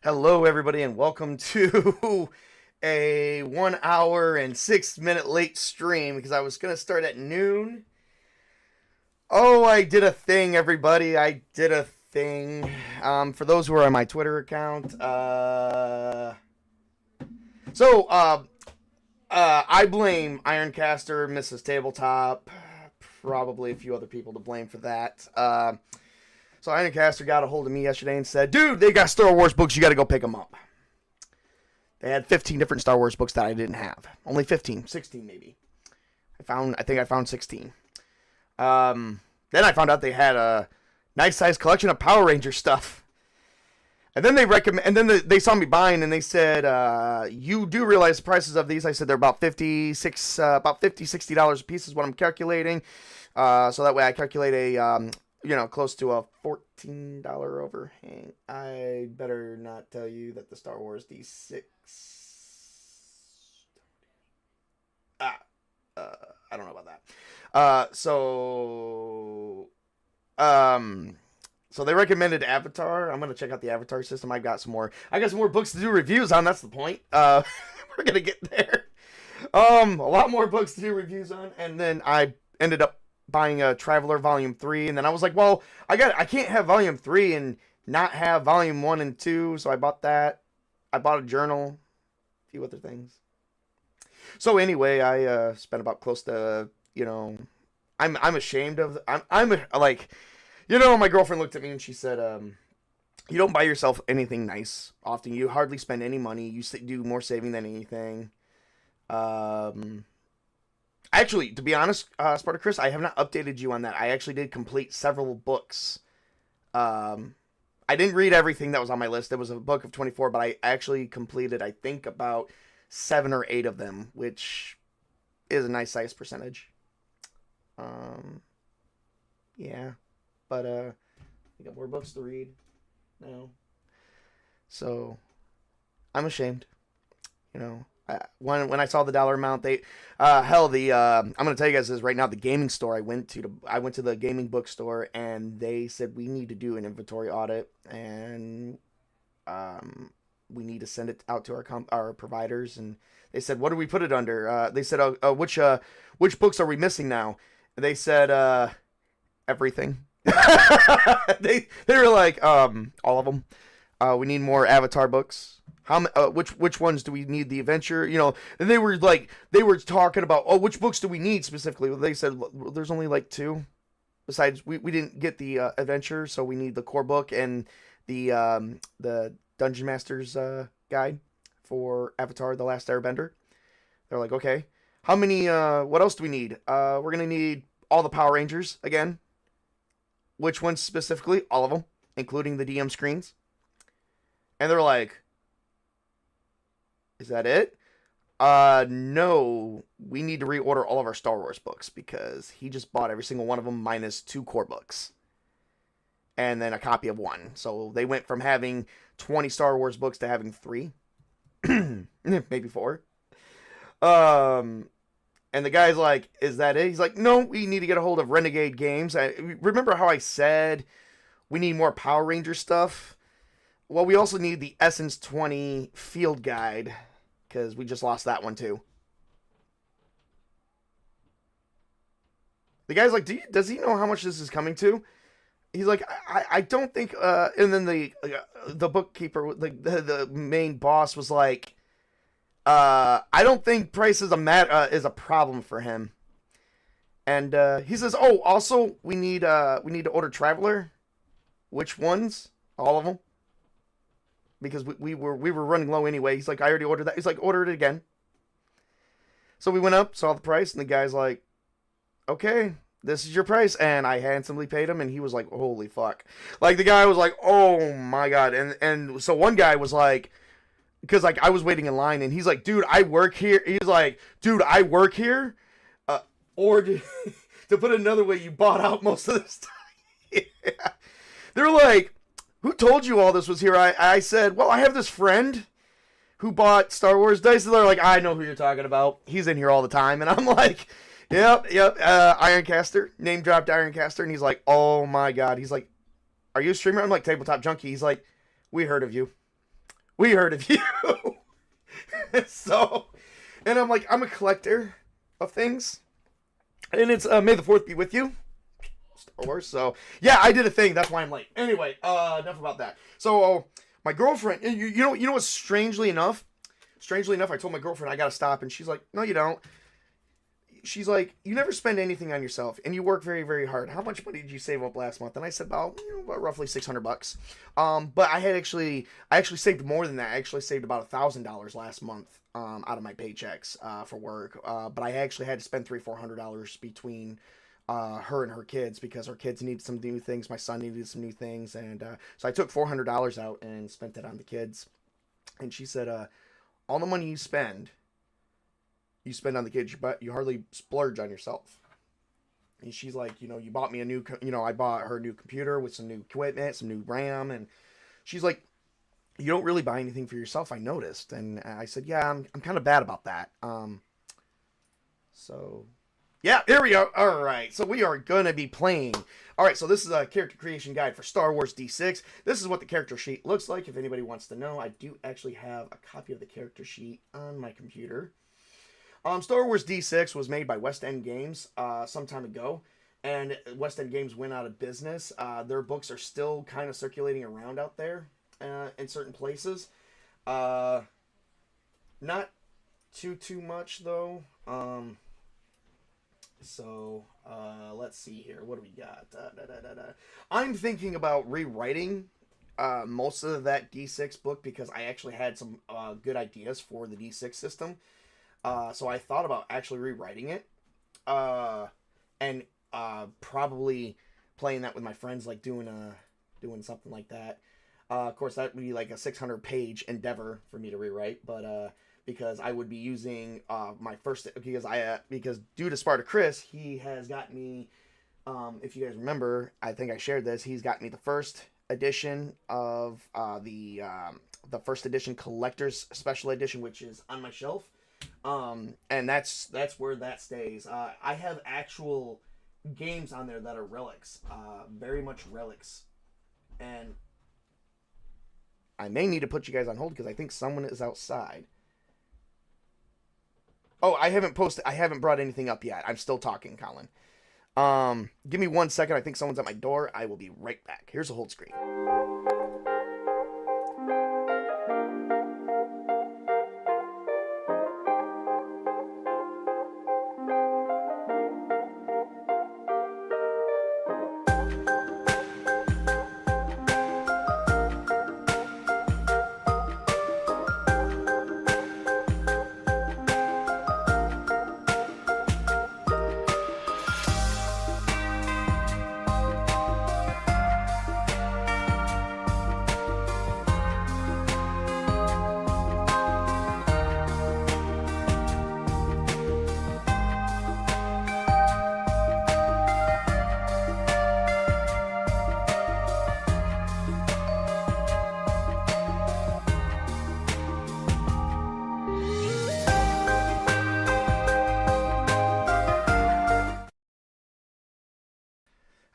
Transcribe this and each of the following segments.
Hello, everybody, and welcome to a 1 hour and 6 minute late stream because I was going to start at noon. Oh, I did a thing, everybody. I did a thing. For those who are on my Twitter account, I blame Ironcaster, Mrs. Tabletop, probably a few other people to blame for that. So Ironcaster got a hold of me yesterday and said, dude, they got Star Wars books. You got to go pick them up. They had 15 different Star Wars books that I didn't have. Only 15. 16 maybe. I think I found 16. Then I found out they had a nice sized collection of Power Ranger stuff. And then they saw me buying and they said, you do realize the prices of these. I said they're about $60 a piece is what I'm calculating. So that way I calculate a close to a $14 overhang. I better not tell you that the Star Wars D6. I don't know about that. So they recommended Avatar. I'm gonna check out the Avatar system. I got some more books to do reviews on. That's the point. We're gonna get there. A lot more books to do reviews on, and then I ended up buying a Traveler Volume 3, and then I was like, well, I can't have Volume 3 and not have Volume 1 and 2, so I bought that. I bought a journal, a few other things. So anyway, I spent about close to, I'm ashamed of, my girlfriend looked at me and she said, you don't buy yourself anything nice often. You hardly spend any money. You do more saving than anything. Actually, to be honest, Spartacus, I have not updated you on that. I actually did complete several books. I didn't read everything that was on my list. There was a book of 24, but I actually completed, I think, about 7 or 8 of them, which is a nice size percentage. Yeah, but I got more books to read now. So, I'm ashamed, when I saw the dollar amount, I'm gonna tell you guys this right now. The gaming store I went to the gaming bookstore, and they said we need to do an inventory audit, and we need to send it out to our providers. And they said, what do we put it under? They said, which books are we missing now? And they said, everything. they were like, all of them. We need more Avatar books. Which ones do we need? The adventure, and they were talking about, which books do we need specifically? Well, they said, well, there's only like 2. Besides, we didn't get the adventure, so we need the core book and the Dungeon Master's guide for Avatar: The Last Airbender. They're like, okay, how many? What else do we need? We're gonna need all the Power Rangers again. Which ones specifically? All of them, including the DM screens. And they're like, is that it? No, we need to reorder all of our Star Wars books because he just bought every single one of them minus 2 core books. And then a copy of 1. So they went from having 20 Star Wars books to having 3. Maybe 4. And the guy's like, is that it? He's like, no, we need to get a hold of Renegade Games. Remember how I said we need more Power Ranger stuff? Well, we also need the Essence 20 field guide, because we just lost that one too. The guy's like, does he know how much this is coming to? He's like, I don't think, and then the bookkeeper, the main boss was like, I don't think price is a problem for him. And he says, oh, also we need to order Traveler. Which ones? All of them. Because we were running low anyway. He's like, I already ordered that. He's like, order it again. So we went up, saw the price, and the guy's like, okay, this is your price. And I handsomely paid him, and he was like, holy fuck. Like, the guy was like, oh my god. And so one guy was like, because like I was waiting in line, and he's like, dude, I work here. He's like, dude, I work here. Or to put it another way, you bought out most of this time. Yeah. They're like, who told you all this was here? I said, well, I have this friend who bought Star Wars dice. And they're like, I know who you're talking about. He's in here all the time. And I'm like, yep. Ironcaster. Name dropped Ironcaster. And he's like, oh my god. He's like, are you a streamer? I'm like, Tabletop Junkie. He's like, we heard of you. We heard of you. So, and I'm like, I'm a collector of things. And it's May the 4th be with you. Star Wars. So, yeah, I did a thing. That's why I'm late. Anyway, enough about that. So, my girlfriend, you know what, strangely enough, I told my girlfriend I got to stop. And she's like, no, you don't. She's like, you never spend anything on yourself, and you work very, very hard. How much money did you save up last month? And I said about roughly $600. But I actually saved more than that. I actually saved about $1,000 last month out of my paychecks for work. But I actually had to spend $300-400 between her and her kids because her kids needed some new things. My son needed some new things, and so I took $400 out and spent it on the kids. And she said, all the money you spend on the kids, but you hardly splurge on yourself. And she's like, you bought me I bought her a new computer with some new equipment, some new RAM. And she's like, you don't really buy anything for yourself, I noticed. And I said, yeah, I'm kind of bad about that. So, yeah, here we go. All right, so we are going to be playing. All right, so this is a character creation guide for Star Wars D6. This is what the character sheet looks like. If anybody wants to know, I do actually have a copy of the character sheet on my computer. Star Wars D6 was made by West End Games some time ago, and West End Games went out of business. Their books are still kind of circulating around out there in certain places. Not too much, though. So, let's see here. What do we got? I'm thinking about rewriting most of that D6 book because I actually had some good ideas for the D6 system. So I thought about actually rewriting it, and probably playing that with my friends, like doing something like that. Of course, that would be like a 600-page endeavor for me to rewrite, but because I would be using my first because due to Sparta Chris, he has got me. If you guys remember, I think I shared this. He's got me the first edition of the first edition collector's special edition, which is on my shelf. And that's where that stays. I have actual games on there that are relics, very much relics, and I may need to put you guys on hold because I think someone is outside. Oh, I haven't brought anything up yet. I'm still talking, Colin. Give me 1 second. I think someone's at my door. I will be right back. Here's a hold screen.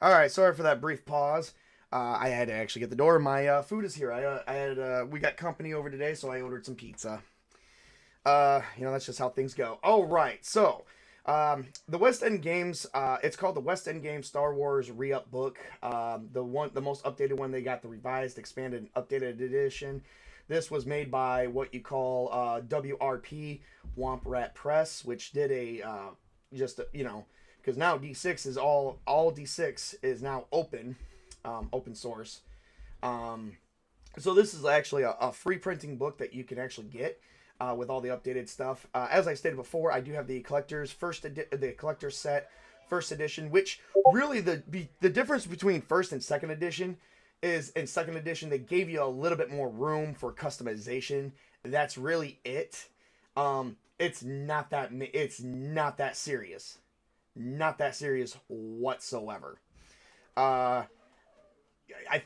All right, sorry for that brief pause. I had to actually get the door. My food is here. We got company over today, so I ordered some pizza. That's just how things go. All right, so the West End Games. It's called the West End Games Star Wars Re-Up book. The most updated one. They got the revised, expanded, updated edition. This was made by what you call WRP Womp Rat Press, which did because now D6 is all D6 is now open source. So this is actually a free printing book that you can actually get with all the updated stuff. As I stated before, I do have the collector's set first edition, which really the difference between first and second edition is in second edition they gave you a little bit more room for customization. That's really it. It's not that serious. Not that serious whatsoever. I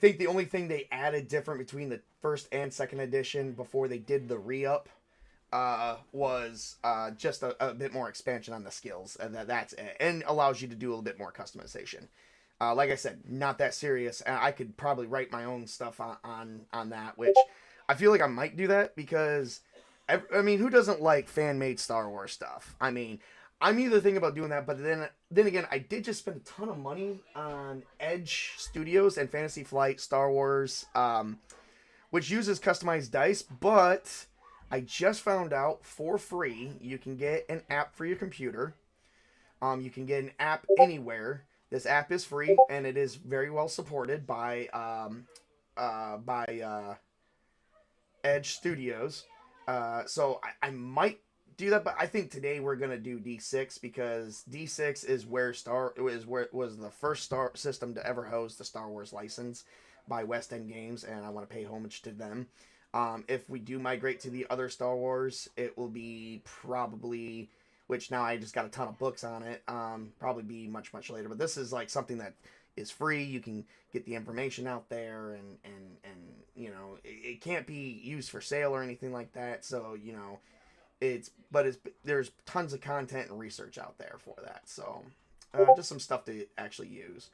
think the only thing they added different between the first and second edition before they did the re-up was just a bit more expansion on the skills, and that's it, and allows you to do a little bit more customization. Like I said, not that serious. I could probably write my own stuff on that, which I feel like I might do that because, I mean, who doesn't like fan made Star Wars stuff? I mean, I'm either thinking about doing that, but then again, I did just spend a ton of money on Edge Studios and Fantasy Flight Star Wars, which uses customized dice, but I just found out for free you can get an app for your computer. You can get an app anywhere. This app is free and it is very well supported by Edge Studios. So I might do that, but I think today we're gonna do D6 because D6 is where it was the first Star system to ever host the Star Wars license by West End Games, and I want to pay homage to them. If we do migrate to the other Star Wars, it will be probably, which now I just got a ton of books on it. Probably be much later, but this is like something that is free. You can get the information out there, and you know it can't be used for sale or anything like that. So you know there's tons of content and research out there for that. So just some stuff to actually use.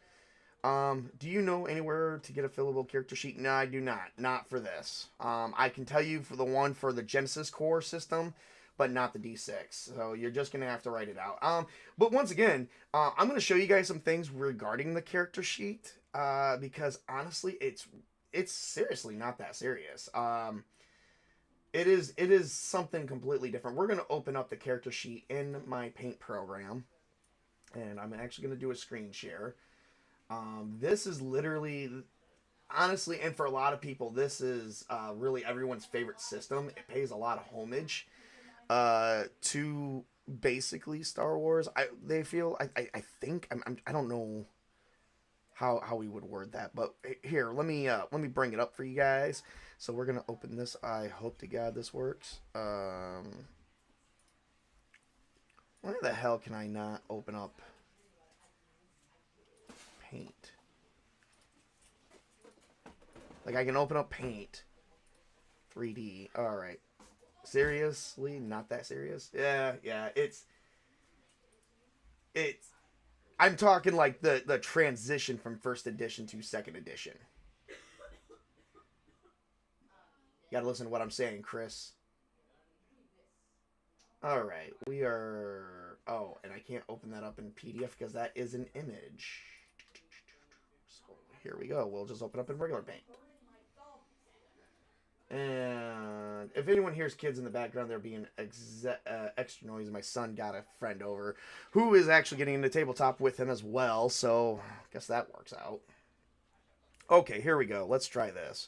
Do you know anywhere to get a fillable character sheet? No, I do not. Not for this. I can tell you for the one for the Genesis Core system, but not the D6. So you're just going to have to write it out. But once again, I'm going to show you guys some things regarding the character sheet, because honestly, it's seriously not that serious. It is something completely different. We're going to open up the character sheet in my Paint program, and I'm actually going to do a screen share. This is literally, honestly, and for a lot of people, this is really everyone's favorite system. It pays a lot of homage to basically Star Wars. I think I don't know how we would word that, but here, let me bring it up for you guys. So we're gonna open this. I hope to God this works. Why the hell can I not open up Paint? Like, I can open up Paint 3D. All right. Seriously, not that serious. Yeah. It's. I'm talking like the transition from first edition to second edition. You gotta listen to what I'm saying, Chris. All right, we are. Oh, and I can't open that up in PDF because that is an image. So here we go. We'll just open up in regular Paint. And if anyone hears kids in the background, they're being extra noisy. My son got a friend over who is actually getting into tabletop with him as well, so I guess that works out. Okay, here we go. Let's try this.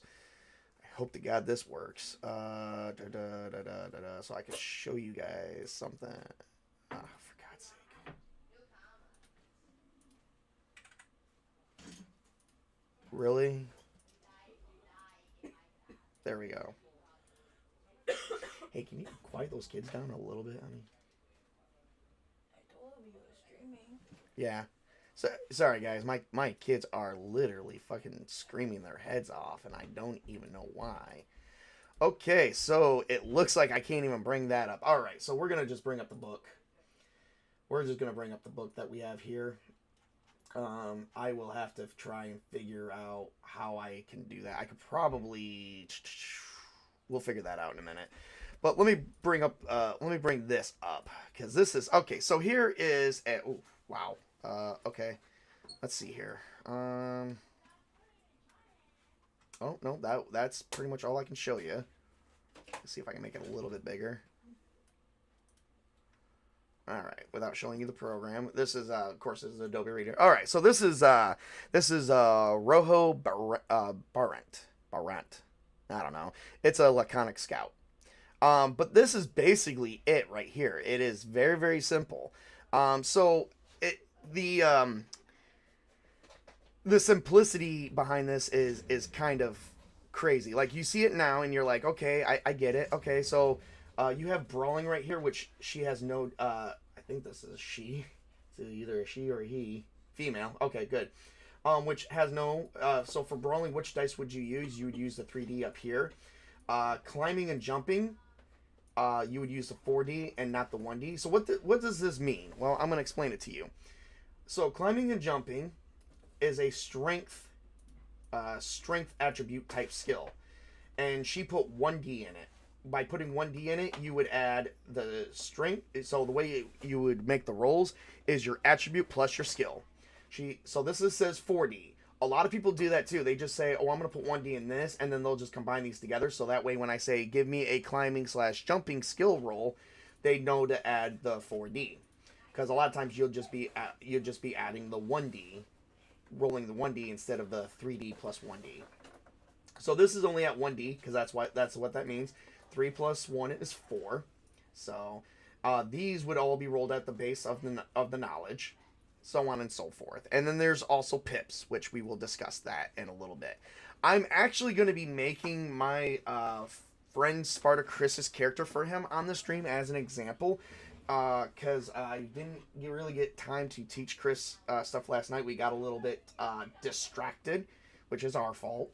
I hope to God this works. So I can show you guys something. For God's sake. Really? There we go. Hey, can you quiet those kids down a little bit? I mean, I told him you were streaming. Yeah. So sorry guys, my kids are literally fucking screaming their heads off, and I don't even know why. Okay, so it looks like I can't even bring that up. All right, so we're gonna just bring up the book. We're just gonna bring up the book that we have here. I will have to try and figure out how I can do that. I could probably, we'll figure that out in a minute. But let me bring this up, because this is, okay, so here is, oh, wow. Okay, let's see here. Oh, no, that's pretty much all I can show you. Let's see if I can make it a little bit bigger. All right, without showing you the program, this is of course this is Adobe Reader. All right, so this is Rojo Barrent. I don't know. It's a laconic scout. But this is basically it right here. It is very, very simple. So the simplicity behind this is kind of crazy. Like, you see it now and you're like, okay, I get it. Okay, so you have brawling right here, which she has no, I think this is she. It's either a she or a he. Female. Okay, good. Which has no, so for brawling, which dice would you use? You would use the 3D up here. Climbing and jumping, you would use the 4D and not the 1D. So what does this mean? Well, I'm going to explain it to you. So climbing and jumping is a strength attribute type skill. and she put 1d in it. By putting 1d in it, you would add the strength. So the way you would make the rolls is your attribute plus your skill. Says 4d. A lot of people do that too. They just say, oh, I'm going to put 1d in this, and then they'll just combine these together. So that way when I say, give me a climbing/jumping skill roll, they know to add the 4d. Because a lot of times you'll just be adding the 1d, rolling the 1d instead of the 3d plus 1d. So this is only at 1d because that's what that means. 3 plus 1 is 4. So these would all be rolled at the base of the knowledge, so on and so forth. And then there's also pips, which we will discuss that in a little bit. I'm actually going to be making my friend Spartacus's character for him on the stream as an example, because I didn't really get time to teach Chris stuff last night. We got a little bit distracted, which is our fault.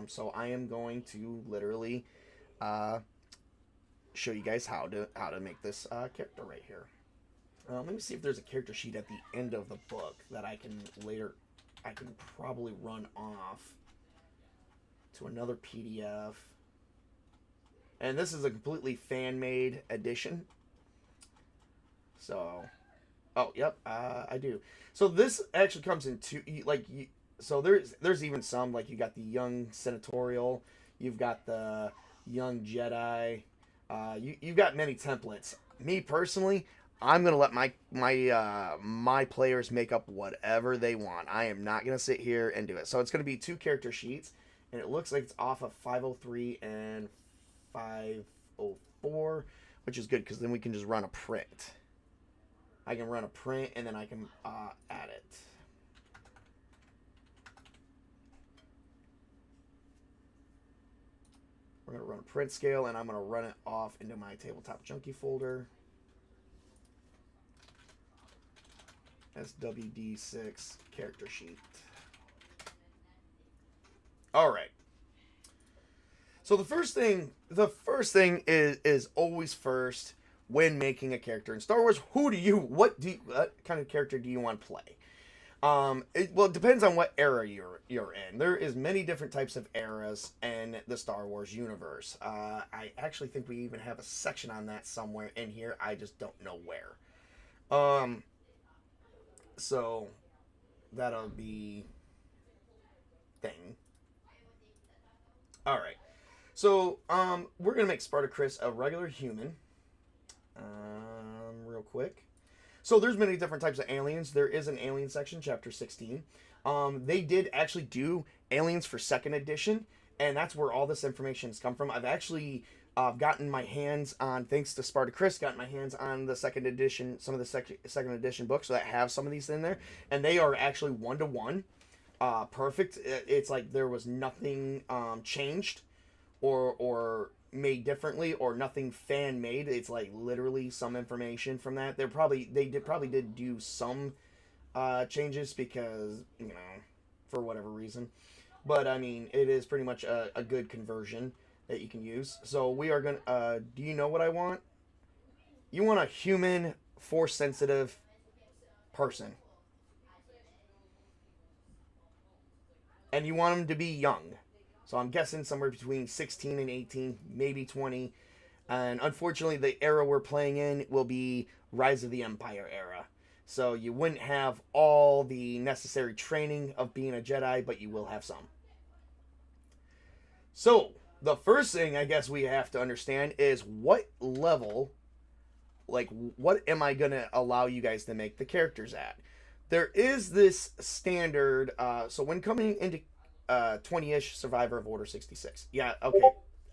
So I am going to literally show you guys how to make this character right here. Let me see if there's a character sheet at the end of the book that I can probably run off to another PDF. And this is a completely fan-made edition. So, oh, yep, I do. So this actually comes in two, so there's even some, like you got the young senatorial, you've got the young Jedi, you've got many templates. Me personally, I'm gonna let my players make up whatever they want. I am not gonna sit here and do it. So it's gonna be 2 character sheets, and it looks like it's off of 503 and 504, which is good because then we can just run a print. I can run a print and then I can add it. We're going to run a print scale, and I'm going to run it off into my Tabletop Junkie folder. SWD6 character sheet. All right. So the first thing is always first when making a character in Star Wars. What kind of character do you want to play? It depends on what era you're in. There is many different types of eras in the Star Wars universe. I actually think we even have a section on that somewhere in here. I just don't know where. So that'll be thing. All right. So we're gonna make Spartacus a regular human. Real quick. So there's many different types of aliens. There is an alien section, chapter 16. They did actually do aliens for 2nd edition, and that's where all this information has come from. I've actually gotten my hands on, thanks to Spartacus, gotten my hands on the 2nd edition, some of the 2nd edition books that have some of these in there, and they are actually 1-to-1. Perfect. It's like there was nothing changed or made differently, or nothing fan made. It's like literally some information from that. They probably did do some changes because, for whatever reason, but I mean it is pretty much a good conversion that you can use. So we are gonna do you know what I want? You want a human, force sensitive person, and you want them to be young. So I'm guessing somewhere between 16 and 18, maybe 20. And unfortunately, the era we're playing in will be Rise of the Empire era. So you wouldn't have all the necessary training of being a Jedi, but you will have some. So the first thing I guess we have to understand is what level, like what am I going to allow you guys to make the characters at? There is this standard, so when coming into 20-ish Survivor of Order 66. Yeah, okay.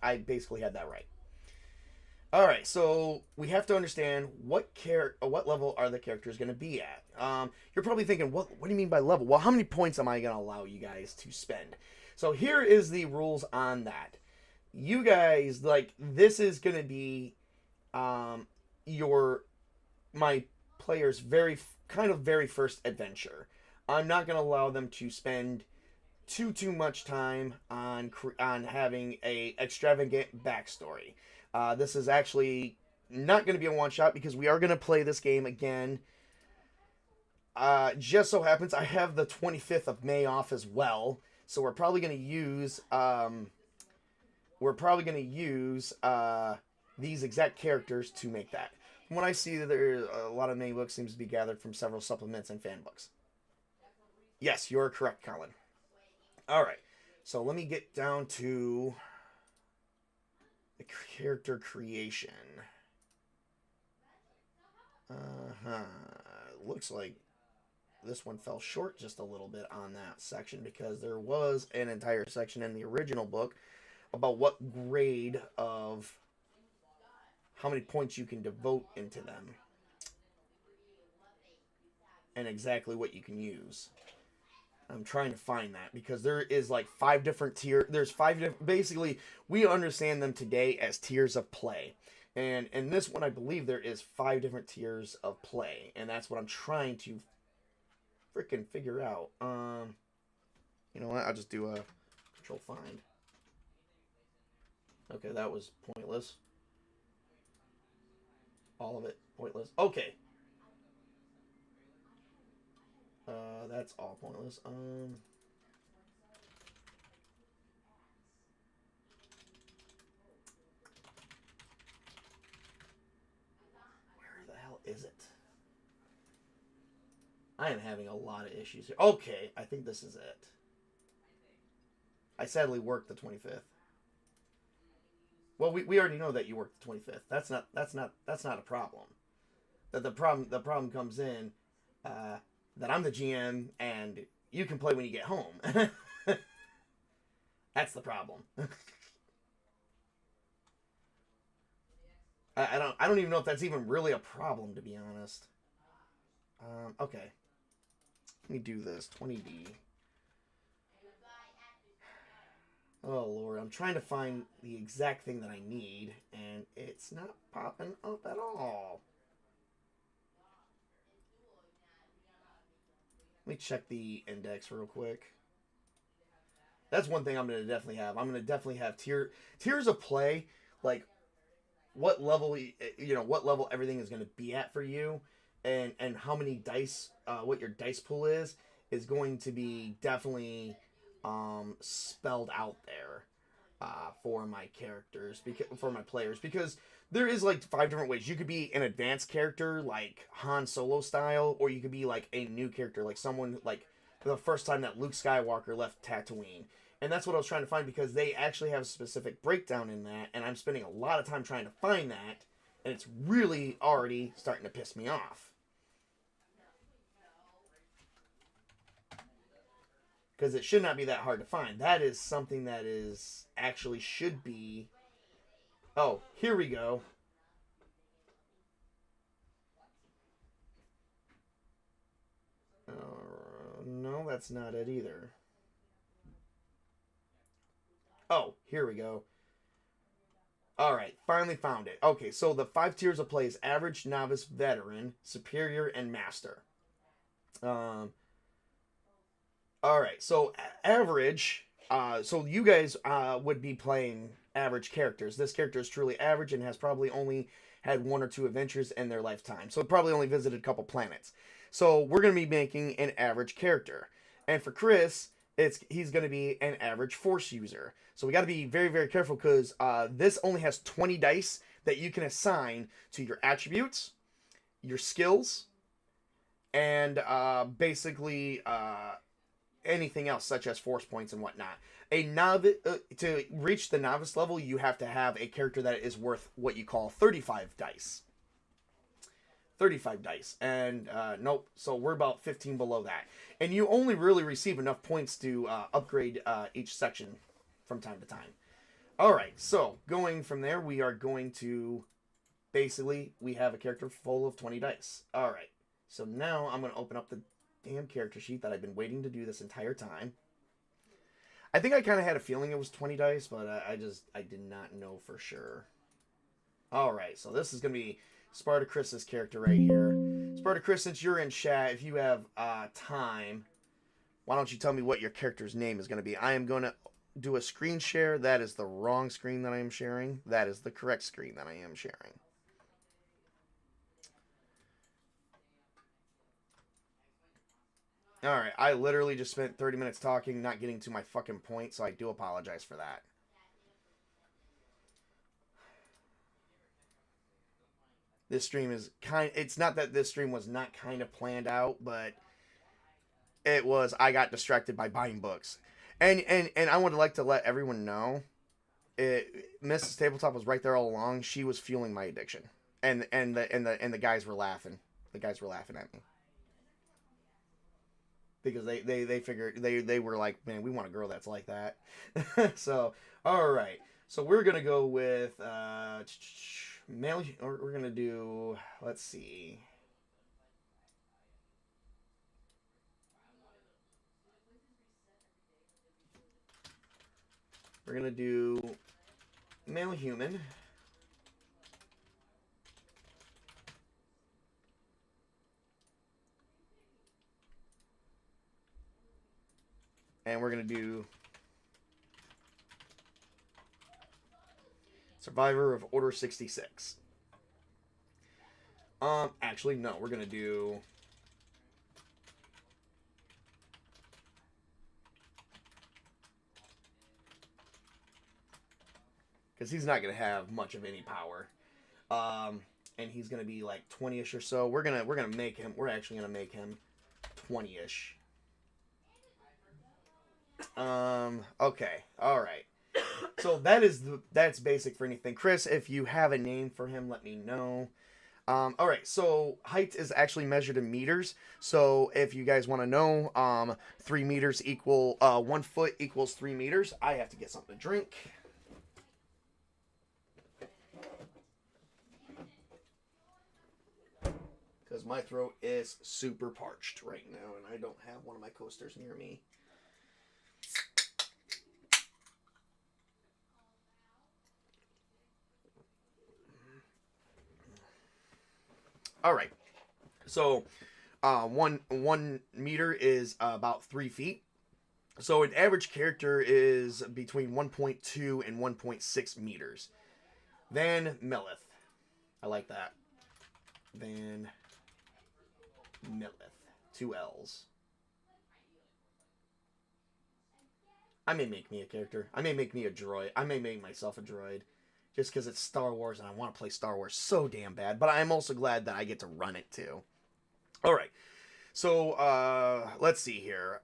I basically had that right. Alright, so we have to understand what level are the characters going to be at. You're probably thinking, what do you mean by level? Well, how many points am I going to allow you guys to spend? So here is the rules on that. You guys, this is going to be my player's very first adventure. I'm not going to allow them to spend too much time on having a extravagant backstory. This is actually not going to be a one-shot because we are going to play this game again. Just so happens I have the 25th of May off as well, so we're probably going to use we're probably going to use these exact characters to make that. From what I see, there a lot of main books seems to be gathered from several supplements and fan books. Yes, you're correct, Colin. All right, so let me get down to the character creation. Uh-huh. Looks like this one fell short just a little bit on that section because there was an entire section in the original book about what grade of how many points you can devote into them and exactly what you can use. I'm trying to find that because there is like 5 different tiers. There's 5 different. Basically, we understand them today as tiers of play. And in this one, I believe there is 5 different tiers of play, and that's what I'm trying to freaking figure out. You know what? I'll just do a control find. Okay, that was pointless. All of it pointless. Okay. That's all pointless. Where the hell is it? I am having a lot of issues here. Okay, I think this is it. I sadly worked the 25th. Well, we already know that you worked the 25th. That's not a problem. The problem comes in that I'm the GM and you can play when you get home. That's the problem. I don't even know if that's even really a problem, to be honest. Okay. Let me do this. 20D. Oh lord, I'm trying to find the exact thing that I need, and it's not popping up at all. Let me check the index real quick. That's one thing I'm gonna definitely have. I'm gonna definitely have tiers of play, like what level what level everything is gonna be at for you, and how many dice, what your dice pool is going to be definitely spelled out there for my characters, because for my players, because there is like 5 different ways you could be an advanced character like Han Solo style, or you could be like a new character like someone like the first time that Luke Skywalker left Tatooine. And that's what I was trying to find, because they actually have a specific breakdown in that, and I'm spending a lot of time trying to find that, and it's really already starting to piss me off. Because it should not be that hard to find. That is something that is actually should be. Oh, here we go. No, that's not it either. Oh, here we go. All right, finally found it. Okay, so the 5 tiers of play is average, novice, veteran, superior, and master. Um, all right, so average. So you guys would be playing average characters. This character is truly average and has probably only had 1 or 2 adventures in their lifetime. So probably only visited a couple planets. So we're gonna be making an average character, and for Chris, he's gonna be an average force user. So we got to be very very careful, because this only has 20 dice that you can assign to your attributes, your skills, and basically anything else such as force points and whatnot. A novice to reach the novice level, you have to have a character that is worth what you call 35 dice. 35 dice, and nope, so we're about 15 below that, and you only really receive enough points to upgrade each section from time to time. All right, so going from there, we are going to basically, we have a character full of 20 dice. All right, so now I'm going to open up the damn character sheet that I've been waiting to do this entire time. I think I kind of had a feeling it was 20 dice, but I did not know for sure. All right, so this is going to be Spartacus's character right here. Spartacus, since you're in chat, if you have time, why don't you tell me what your character's name is going to be? I am going to do a screen share. That is the wrong screen that I am sharing. That is the correct screen that I am sharing. All right, I literally just spent 30 minutes talking, not getting to my fucking point, so I do apologize for that. this stream is it's not that this stream was not kind of planned out, but it was, I got distracted by buying books. And I would like to let everyone know, Mrs. Tabletop was right there all along. She was fueling my addiction. And the guys were laughing. The guys were laughing at me. Because they figured, they were like, man, we want a girl that's like that. So, all right. So we're going to go with male, or we're going to do, let's see. We're going to do male human. And we're going to do survivor of Order 66. Actually, no, we're going to do because he's not going to have much of any power. And he's going to be like 20-ish or so. We're going to make him, we're actually going to make him 20-ish. Okay. All right. So that's basic for anything. Chris, if you have a name for him, let me know. All right. So height is actually measured in meters. So if you guys want to know, 3 meters equal, 1 foot equals 3 meters. I have to get something to drink. Because my throat is super parched right now, and I don't have one of my coasters near me. All right. So, 1 meter is about 3 feet. So an average character is between 1.2 and 1.6 meters. Van Millith. I like that. Van Millith. 2 L's. I may make me a character. I may make me a droid. I may make myself a droid. Just because it's Star Wars and I want to play Star Wars so damn bad. But I'm also glad that I get to run it too. Alright. So, let's see here.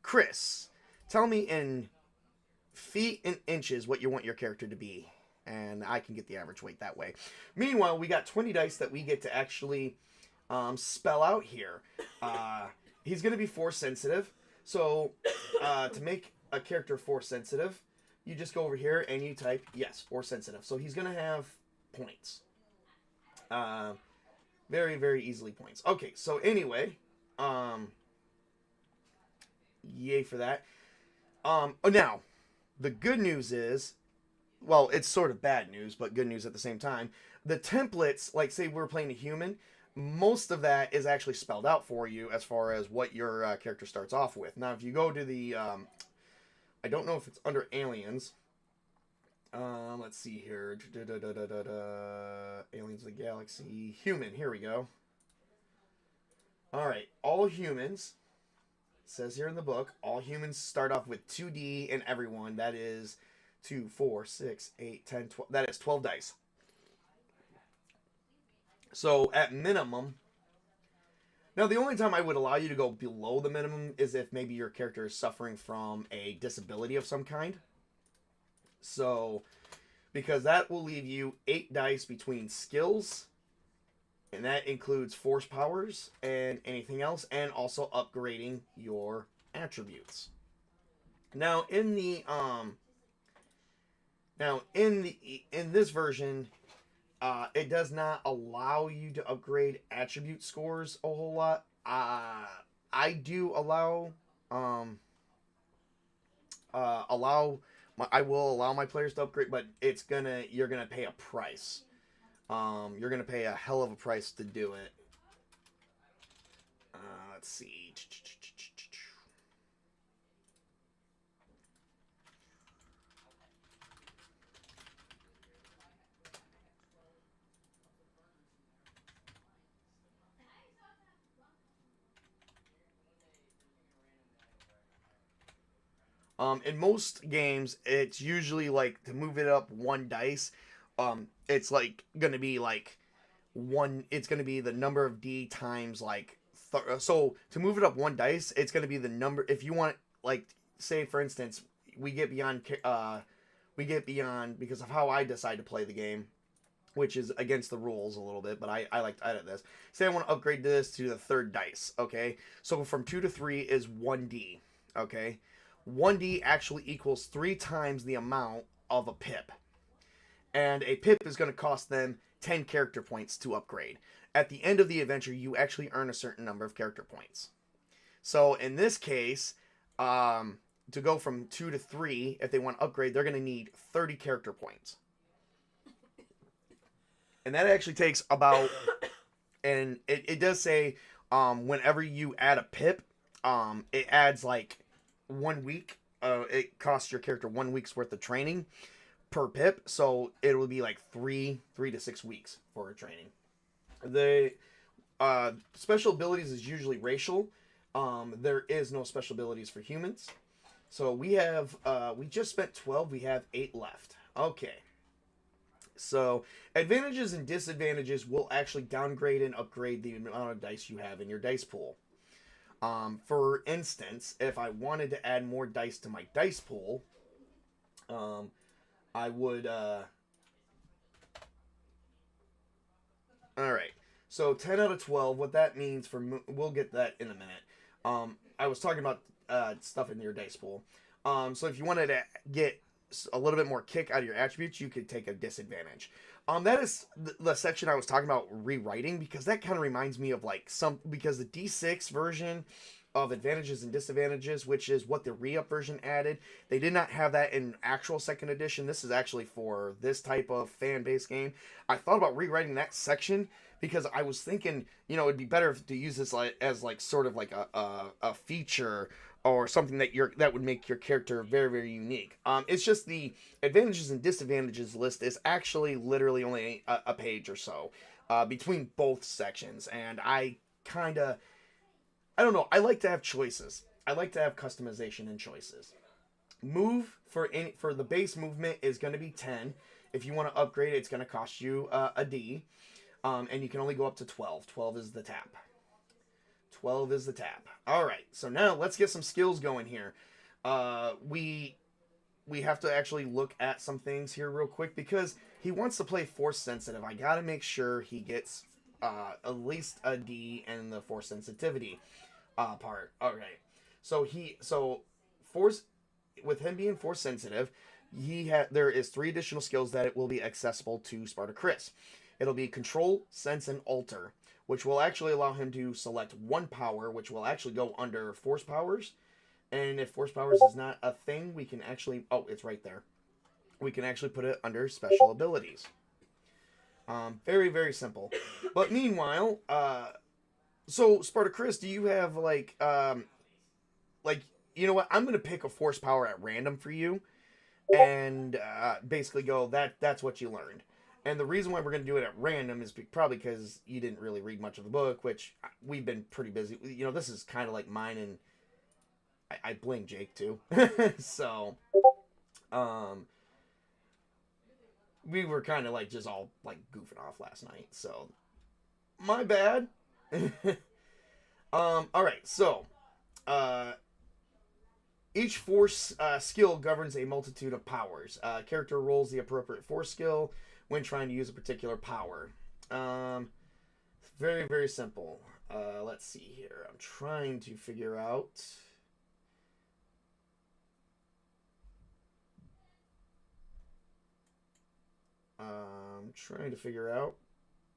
Chris, tell me in feet and inches what you want your character to be. And I can get the average weight that way. Meanwhile, we got 20 dice that we get to actually spell out here. He's going to be force sensitive. So, to make a character force sensitive, you just go over here and you type, yes, force sensitive. So he's going to have points. Very, very easily points. Okay, so anyway, yay for that. Now, the good news is, well, it's sort of bad news, but good news at the same time. The templates, like say we're playing a human, most of that is actually spelled out for you as far as what your character starts off with. Now, if you go to the, I don't know if it's under aliens. Let's see here. Aliens of the Galaxy. Human, here we go. Alright, all humans, it says here in the book, all humans start off with 2D and everyone. That is 2, 4, 6, 8, 10, 12. That is 12 dice. So, at minimum, now the only time I would allow you to go below the minimum is if maybe your character is suffering from a disability of some kind. So, because that will leave you 8 dice between skills, and that includes force powers and anything else, and also upgrading your attributes. Now, in this version, it does not allow you to upgrade attribute scores a whole lot. I do allow I will allow my players to upgrade, but you're gonna pay a price. You're gonna pay a hell of a price to do it. Let's see. In most games, it's usually like to move it up 1 dice. It's like gonna be like it's going to be the number of D times like so to move it up one dice, it's going to be the number. If you want, like, say for instance, we get beyond because of how I decide to play the game, which is against the rules a little bit, but I like to edit this. Say I want to upgrade this to the third dice, okay? So from 2 to 3 is 1D, okay? 1D actually equals 3 times the amount of a pip. And a pip is going to cost them 10 character points to upgrade. At the end of the adventure, you actually earn a certain number of character points. So in this case, to go from 2 to 3, if they want to upgrade, they're going to need 30 character points. And that actually takes about, and it does say, whenever you add a pip, it adds like 1 week. It costs your character 1 week's worth of training per pip, so it will be like 3 to 6 weeks for a training. The special abilities is usually racial. There is no special abilities for humans. So we have we just spent 12. We have 8 left. Okay. So advantages and disadvantages will actually downgrade and upgrade the amount of dice you have in your dice pool. For instance, if I wanted to add more dice to my dice pool, I would, alright, so 10 out of 12, what that means for, we'll get that in a minute. I was talking about, stuff in your dice pool. So if you wanted to get a little bit more kick out of your attributes, you could take a disadvantage. That is the section I was talking about rewriting, because that kind of reminds me of like because the D6 version of advantages and disadvantages, which is what the re-up version added, they did not have that in actual second edition. This is actually for this type of fan-based game. I thought about rewriting that section because I was thinking, it'd be better to use this as sort of like a feature or something that would make your character very, very unique. It's just the advantages and disadvantages list is actually literally only a page or so between both sections, and I don't know. I like to have choices. I like to have customization and choices. Move for the base movement is going to be 10. If you want to upgrade it, it's going to cost you a D, and you can only go up to 12. 12 is the tap. 12 is the tap. All right, so now let's get some skills going here. We have to actually look at some things here real quick because he wants to play force sensitive. I got to make sure he gets at least a D in the force sensitivity part. All right, so force, with him being force sensitive, there is 3 additional skills that it will be accessible to Spartacus. It'll be control, sense, and alter, which will actually allow him to select 1 power, which will actually go under force powers. And if force powers is not a thing, we can actually, it's right there. We can actually put it under special abilities. Very, very simple. But meanwhile, so Spartacus, do you have you know what? I'm going to pick a force power at random for you and basically go, that's what you learned. And the reason why we're going to do it at random is probably because you didn't really read much of the book, which we've been pretty busy. This is kind of like mine, and I blame Jake too. So, we were kind of just all goofing off last night. So, my bad. All right. So, each force skill governs a multitude of powers. Character rolls the appropriate force skill when trying to use a particular power. Very, very simple. Let's see here. I'm trying to figure out...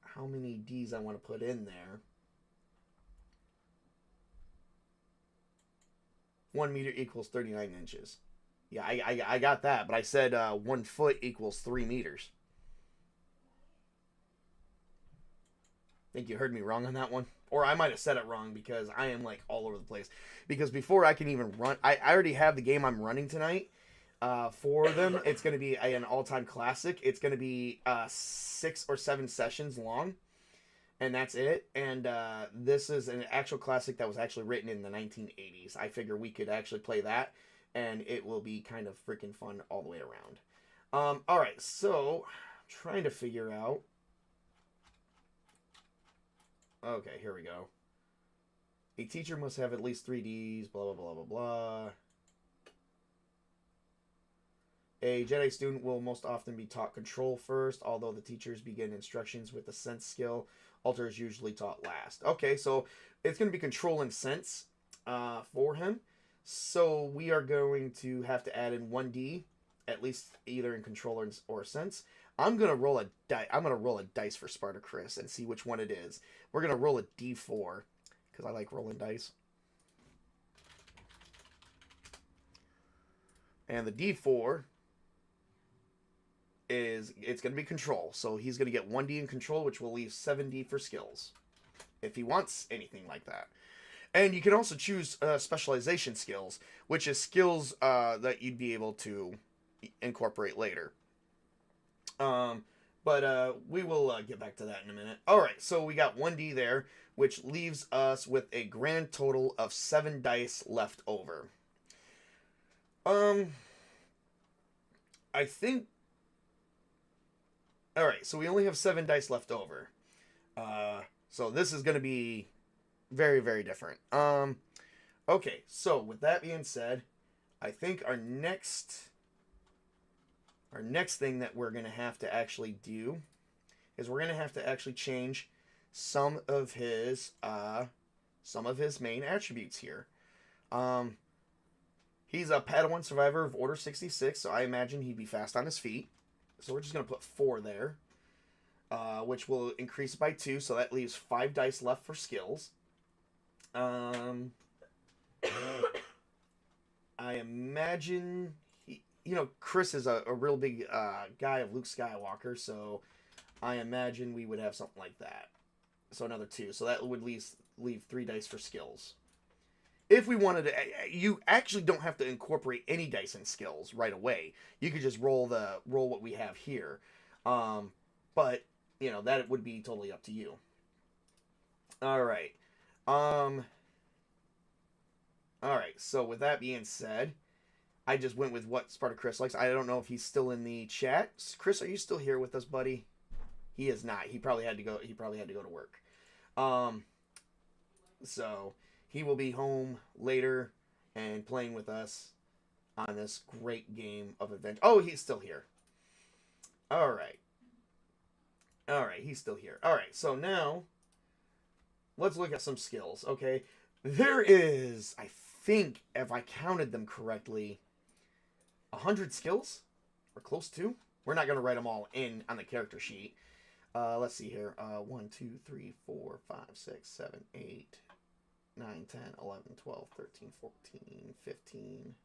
how many D's I want to put in there. 1 meter equals 39 inches. Yeah, I got that, but I said 1 foot equals 3 meters. I think you heard me wrong on that one. Or I might have said it wrong because I am all over the place. Because before I can even run, I already have the game I'm running tonight for them. It's going to be an all-time classic. It's going to be 6 or 7 sessions long. And that's it. And this is an actual classic that was actually written in the 1980s. I figure we could actually play that. And it will be kind of freaking fun all the way around. Alright, so... trying to figure out... Okay, here we go. A teacher must have at least 3Ds, blah, blah, blah, blah, blah. A Jedi student will most often be taught control first, although the teachers begin instructions with the sense skill. Alter is usually taught last. Okay, so it's going to be control and sense for him. So we are going to have to add in 1D, at least either in control or sense. I'm gonna roll a dice for Spartacus and see which one it is. We're gonna roll a D4 because I like rolling dice. And the D4 it's gonna be control, so he's gonna get 1D in control, which will leave 7D for skills, if he wants anything like that. And you can also choose specialization skills, which is skills that you'd be able to incorporate later. But we will get back to that in a minute. Alright, so we got 1D there, which leaves us with a grand total of 7 dice left over. I think... Alright, so we only have 7 dice left over. So this is going to be very, very different. Okay, so with that being said, I think our next thing that we're going to have to actually do is we're going to have to actually change some of his main attributes here. He's a Padawan survivor of Order 66, so I imagine he'd be fast on his feet. So we're just going to put 4 there, which will increase by 2, so that leaves 5 dice left for skills. I imagine Chris is a real big guy of Luke Skywalker, so I imagine we would have something like that. So another 2, so that would leave 3 dice for skills. If we wanted to, you actually don't have to incorporate any dice in skills right away. You could just roll what we have here. But that would be totally up to you. All right. All right. So with that being said, I just went with what Spartacus likes. I don't know if he's still in the chat. Chris, are you still here with us, buddy? He is not. He probably had to go to work. So he will be home later and playing with us on this great game of adventure. Oh, he's still here. All right. All right, he's still here. All right, so now let's look at some skills, okay? There is, I think, if I counted them correctly, 100 skills? Or close to? We're not going to write them all in on the character sheet. Let's see here. 1, 2, 3, 4, 5, 6, 7, 8, 9, 10, 11, 12, 13, 14, 15,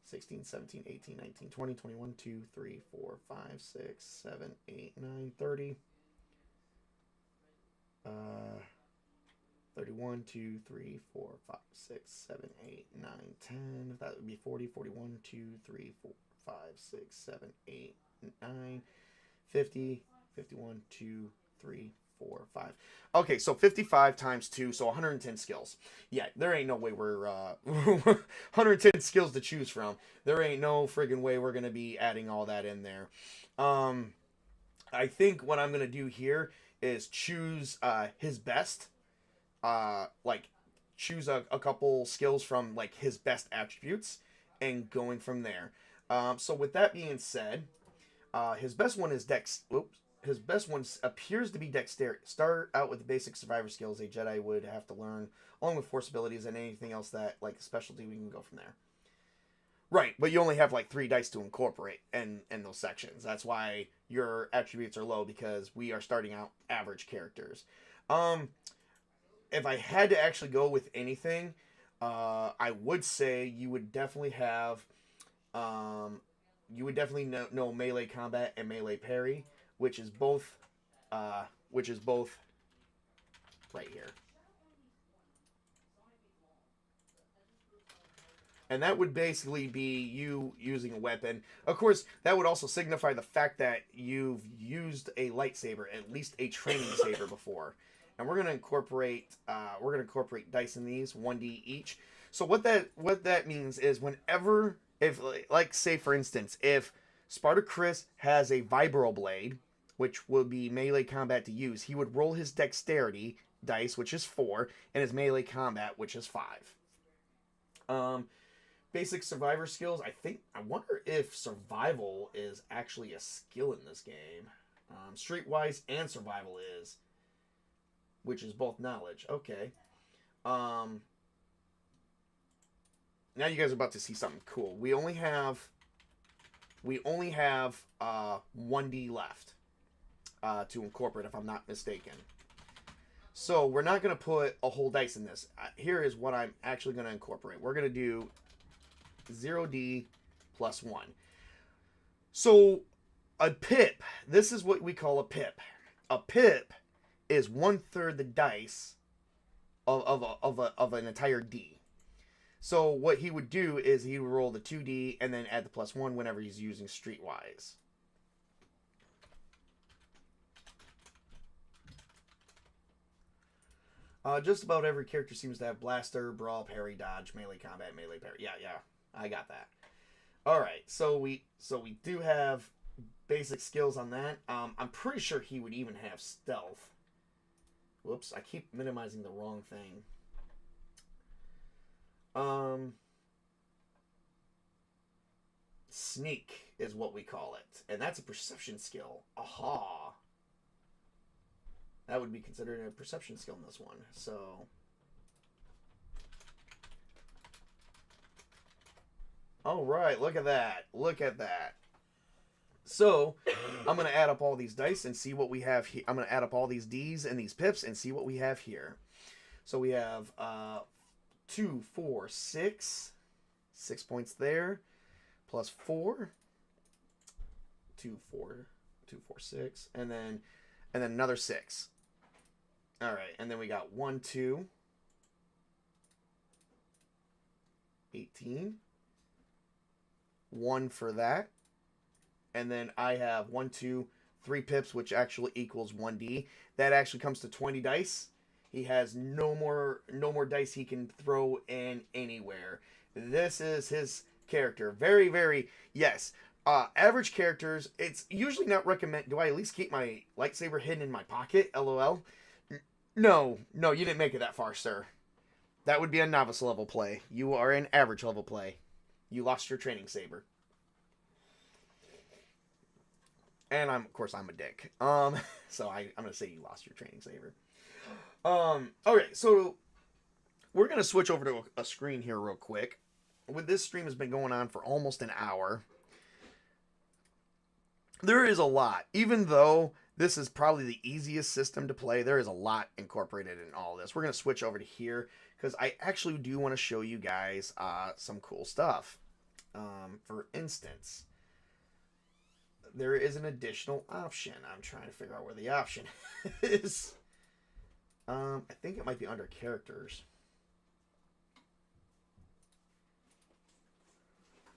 16, 17, 18, 19, 20, 21, 2, 3, 4, 5, 6, 7, 8, 9, 30. 31, 2, 3, 4, 5, 6, 7, 8, 9, 10. That would be 40, 41, 2, 3, 4, 5, 6, 7, 8, 9, 50, 51, 2, 3, 4, 5. Okay, so 55 times 2, so 110 skills. Yeah, there ain't no way we're 110 skills to choose from. There ain't no friggin' way we're gonna be adding all that in there. I think what I'm gonna do here is choose his best. Choose a couple skills from his best attributes and going from there. So with that being said, his best one is His best one appears to be dexterity. Start out with the basic survivor skills a Jedi would have to learn, along with force abilities and anything else that, specialty, we can go from there. Right, but you only have, 3 dice to incorporate in those sections. That's why your attributes are low, because we are starting out average characters. If I had to actually go with anything, I would say you would definitely have... you would definitely know melee combat and melee parry, which is both right here. And that would basically be you using a weapon. Of course, that would also signify the fact that you've used a lightsaber, at least a training saber, before. And we're gonna incorporate dice in these, 1d each. So what that means is whenever, if say for instance, if Spartacus has a vibroblade, which will be melee combat to use, he would roll his dexterity dice, which is 4, and his melee combat, which is 5. Basic survivor skills. I wonder if survival is actually a skill in this game. Streetwise and survival is, which is both knowledge. Okay. Now you guys are about to see something cool. We only have 1D left to incorporate, if I'm not mistaken. So we're not going to put a whole dice in this. Here is what I'm actually going to incorporate. We're going to do 0D plus 1. So a pip, this is what we call a pip. A pip is 1/3 the dice of an entire D. So what he would do is he would roll the 2D and then add the plus 1 whenever he's using Streetwise. Just about every character seems to have blaster, brawl, parry, dodge, melee combat, melee parry. Yeah, I got that. All right, so we do have basic skills on that. I'm pretty sure he would even have stealth. Whoops, I keep minimizing the wrong thing. Sneak is what we call it, and that's a perception skill. Aha. That would be considered a perception skill in this one. So, all right, look at that. Look at that. So, I'm going to add up all these dice and see what we have here. I'm going to add up all these Ds and these pips and see what we have here. So, we have 2, 4, 6. 6 points there. Plus 4. 2, 4, 6. And then another 6. All right, and then we got 1, 2, 18, 1 for that, and then I have 1, 2, 3 pips, which actually equals 1D. That actually comes to 20 dice. He has no more dice he can throw in anywhere. This is his character. Very, very, yes. Average characters, it's usually not recommend. Do I at least keep my lightsaber hidden in my pocket? LOL. No, you didn't make it that far, sir. That would be a novice level play. You are an average level play. You lost your training saber. And of course I'm a dick. So I'm gonna say you lost your training saber. Okay, so we're gonna switch over to a screen here real quick. This stream has been going on for almost an hour. There is a lot, even though this is probably the easiest system to play. There is a lot incorporated in all this. We're going to switch over to here because I actually do want to show you guys some cool stuff. For instance, there is an additional option. I'm trying to figure out where the option is. I think it might be under characters.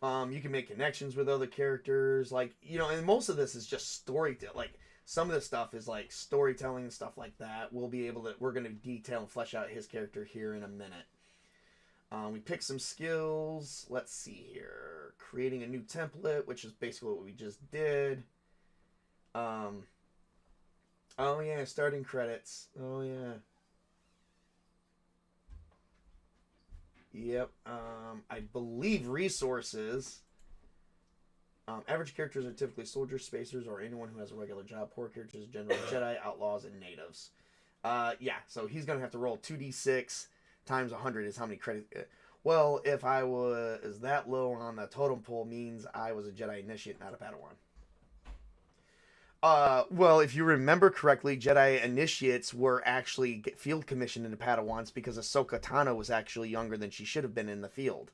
You can make connections with other characters, and most of this is just storytelling. Like, some of this stuff is like storytelling and stuff like that. We're going to detail and flesh out his character here in a minute. We pick some skills. Let's see here. Creating a new template, which is basically what we just did. Oh yeah, starting credits. Oh yeah. Yep. I believe resources. Average characters are typically soldiers, spacers, or anyone who has a regular job. Poor characters, generally Jedi, outlaws, and natives. Yeah, so he's going to have to roll 2d6 times 100 is how many credits. Well, if I was that low on the totem pole means I was a Jedi initiate, not a Padawan. Well, if you remember correctly, Jedi initiates were actually field commissioned into Padawans because Ahsoka Tano was actually younger than she should have been in the field,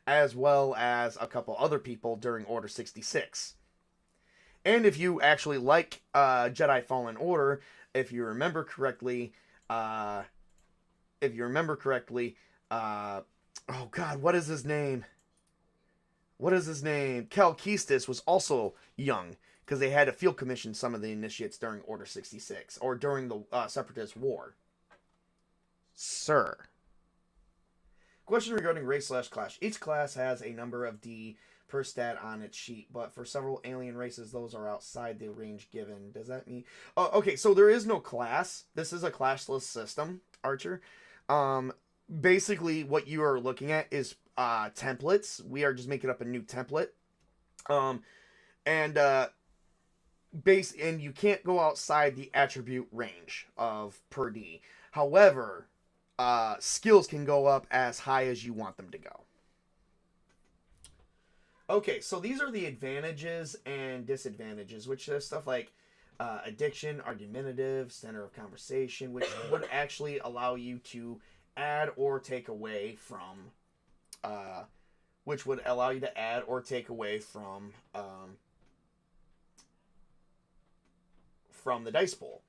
as well as a couple other people during Order 66. And if you actually like Jedi Fallen Order, if you remember correctly, oh God, what is his name? Cal Kestis was also young, because they had to field commission some of the initiates during Order 66, or during the Separatist War. Sir. Question regarding race/class. Each class has a number of D per stat on its sheet, but for several alien races, those are outside the range given. Does that mean? Oh, okay. So there is no class. This is a classless system, Archer. Um, Basically, what you are looking at is templates. We are just making up a new template. Um, and and you can't go outside the attribute range of per D. However, skills can go up as high as you want them to go. Okay, so these are the advantages and disadvantages, which is stuff like addiction, argumentative, center of conversation, which would actually allow you to add or take away from, which would allow you to add or take away from the dice pool.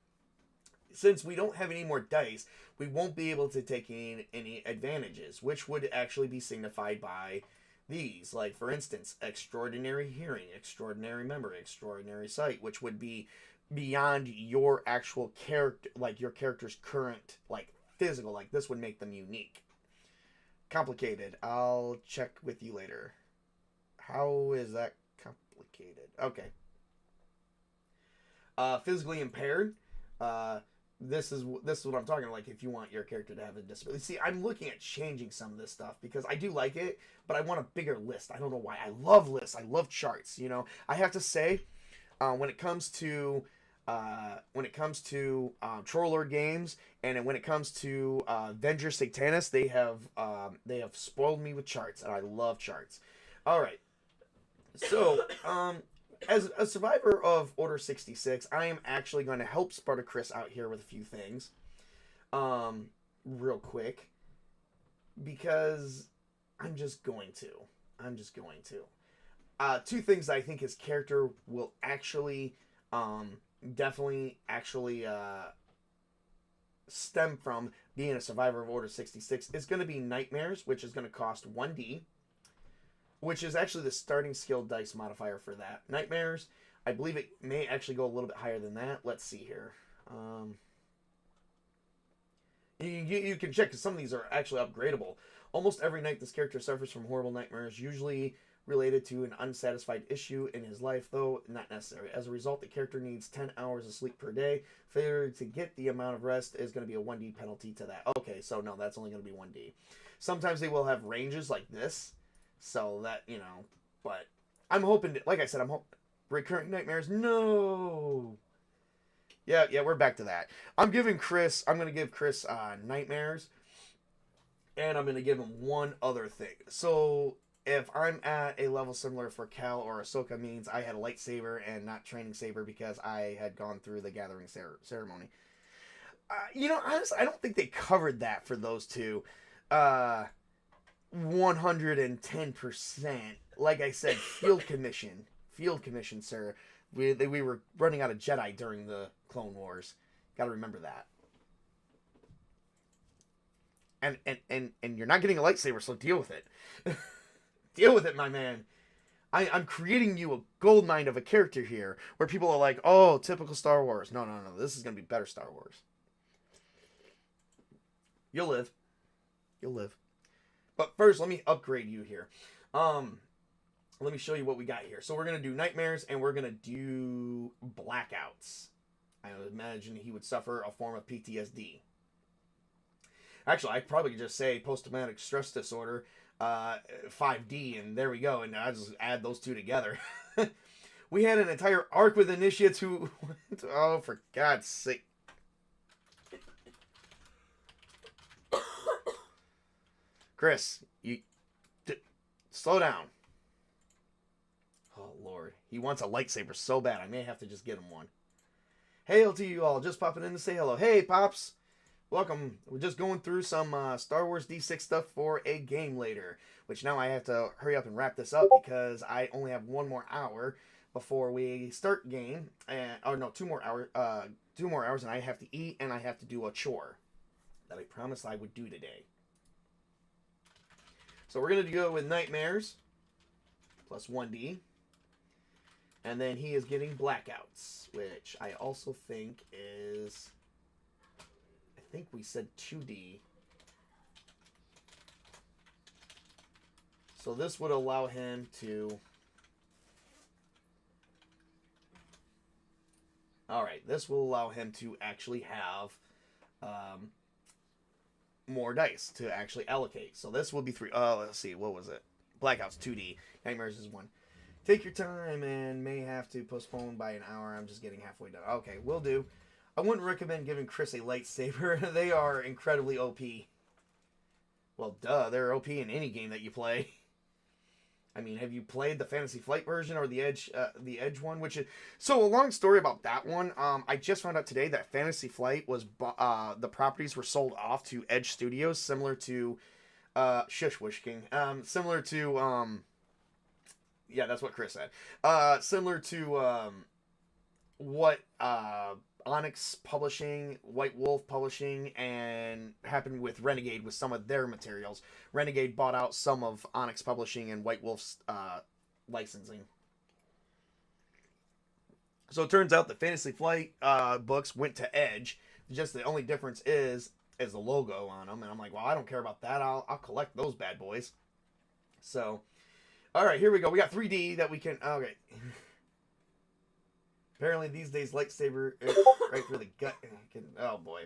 Since we don't have any more dice, we won't be able to take any advantages, which would actually be signified by these. Like, for instance, extraordinary hearing, extraordinary memory, extraordinary sight, which would be beyond your actual character, like your character's current, like, physical. Like, this would make them unique. Complicated. I'll check with you later. How is that complicated? Okay. Physically impaired. This is what I'm talking about. Like, if you want your character to have a disability. See, I'm looking at changing some of this stuff because I do like it, but I want a bigger list. I don't know why. I love lists. I love charts. You know, I have to say, when it comes to Troll Lord games, and when it comes to Venger Satanis, they have spoiled me with charts, and I love charts. All right, so as a survivor of Order 66, I am actually going to help Spartacus out here with a few things, real quick, because I'm just going to. Two things that I think his character will actually, definitely actually stem from being a survivor of Order 66 is going to be Nightmares, which is going to cost 1d, which is actually the starting skill dice modifier for that. Nightmares, I believe it may actually go a little bit higher than that. Let's see here. You can check, because some of these are actually upgradable. Almost every night this character suffers from horrible nightmares, usually related to an unsatisfied issue in his life, though not necessary. As a result, the character needs 10 hours of sleep per day. Failure to get the amount of rest is going to be a 1d penalty to that. Okay, so no, that's only going to be 1d. Sometimes they will have ranges like this, so that, you know, but I'm hoping to, like I said, I'm hoping recurring nightmares. No. Yeah, we're back to that. I'm going to give Chris nightmares, and I'm going to give him one other thing. So if I'm at a level similar for Cal or Ahsoka, means I had a lightsaber and not training saber because I had gone through the gathering ceremony. You know, honestly, I don't think they covered that for those two. 110%. Like I said, field commission, sir. We were running out of Jedi during the Clone Wars. Got to remember that. And you're not getting a lightsaber, so deal with it. Deal with it, my man. I'm creating you a gold mine of a character here, where people are like, oh, typical Star Wars. No. This is going to be better Star Wars. You'll live. But first, let me upgrade you here. Let me show you what we got here. So we're going to do Nightmares, and we're going to do Blackouts. I would imagine he would suffer a form of PTSD. Actually, I probably could just say post-traumatic stress disorder, 5D, and there we go. And I just add those two together. We had an entire arc with initiates who... oh, for God's sake. Chris, slow down. Oh, Lord. He wants a lightsaber so bad. I may have to just get him one. Hail to you all. Just popping in to say hello. Hey, Pops. Welcome. We're just going through some Star Wars D6 stuff for a game later, which now I have to hurry up and wrap this up because I only have 1 more hour before we start game. No, 2 more hours. 2 more hours, and I have to eat and I have to do a chore that I promised I would do today. So we're going to go with Nightmares plus 1D. And then he is getting Blackouts, which I also think is... I think we said 2D. So this would allow him to... Alright, this will allow him to actually have more dice to actually allocate. So this will be 3... let's see, what was it? Blackouts 2D. Nightmares is 1. Take your time and may have to postpone by an hour. I'm just getting halfway done. Okay, will do. I wouldn't recommend giving Chris a lightsaber. They are incredibly OP. Well, duh, they're OP in any game that you play. I mean, have you played the Fantasy Flight version or the Edge one? Which is so a long story about that one. I just found out today that Fantasy Flight was the properties were sold off to Edge Studios, similar to Shush Wish King, similar to yeah, that's what Chris said. Similar to what Onyx Publishing, White Wolf Publishing, and happened with Renegade with some of their materials. Renegade bought out some of Onyx Publishing and White Wolf's licensing. So it turns out the Fantasy Flight books went to Edge. Just the only difference is the logo on them. And I'm like, well, I don't care about that. I'll collect those bad boys. So, all right, here we go. We got 3D that we can... Okay. Apparently these days lightsaber right through the gut. Oh boy.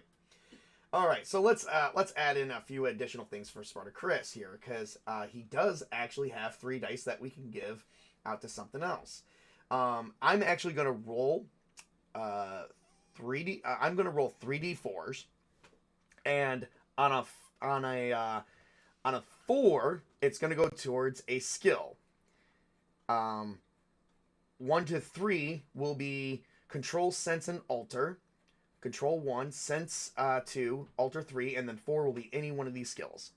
All right, so let's add in a few additional things for Sparta Chris here, because he does actually have 3 dice that we can give out to something else. I'm actually going to roll 3D. I'm going to roll 3d4s, and on a 4, it's going to go towards a skill. 1 to 3 will be Control, Sense, and Alter. Control 1, Sense 2, Alter 3, and then 4 will be any one of these skills.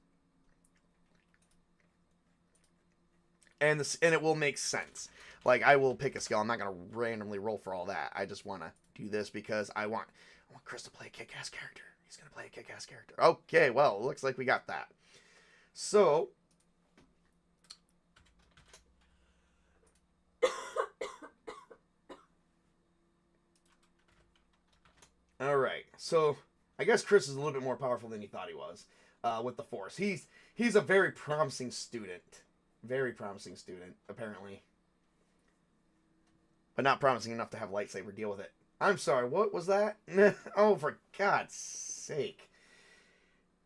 And it will make sense. Like, I will pick a skill. I'm not going to randomly roll for all that. I just want to do this because I want Chris to play a kick-ass character. He's going to play a kick-ass character. Okay, well, it looks like we got that. So... Alright, so I guess Chris is a little bit more powerful than he thought he was with the Force. He's a very promising student. Very promising student, apparently. But not promising enough to have a lightsaber. Deal with it. I'm sorry, what was that? Oh, for God's sake.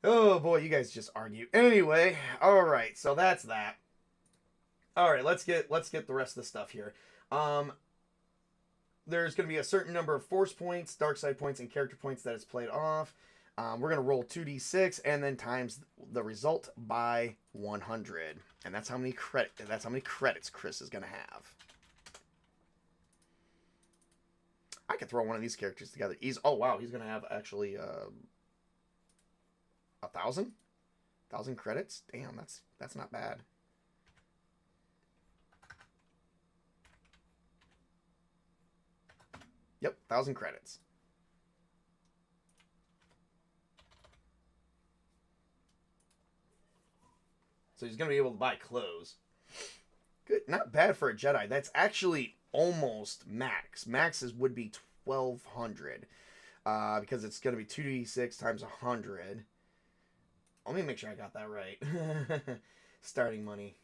Oh boy, you guys just argue. Anyway, alright, so that's that. Alright, let's get the rest of the stuff here. There's going to be a certain number of Force points, Dark Side points, and character points that is played off. We're going to roll 2d6 and then times the result by 100, and that's how many credits Chris is going to have. I could throw one of these characters together. Oh wow, he's going to have actually 1,000 credits. Damn, that's not bad. Yep, 1,000 credits. So he's going to be able to buy clothes. Good, not bad for a Jedi. That's actually almost max. Max's would be 1,200. Because it's going to be 2d6 times 100. Let me make sure I got that right. Starting money.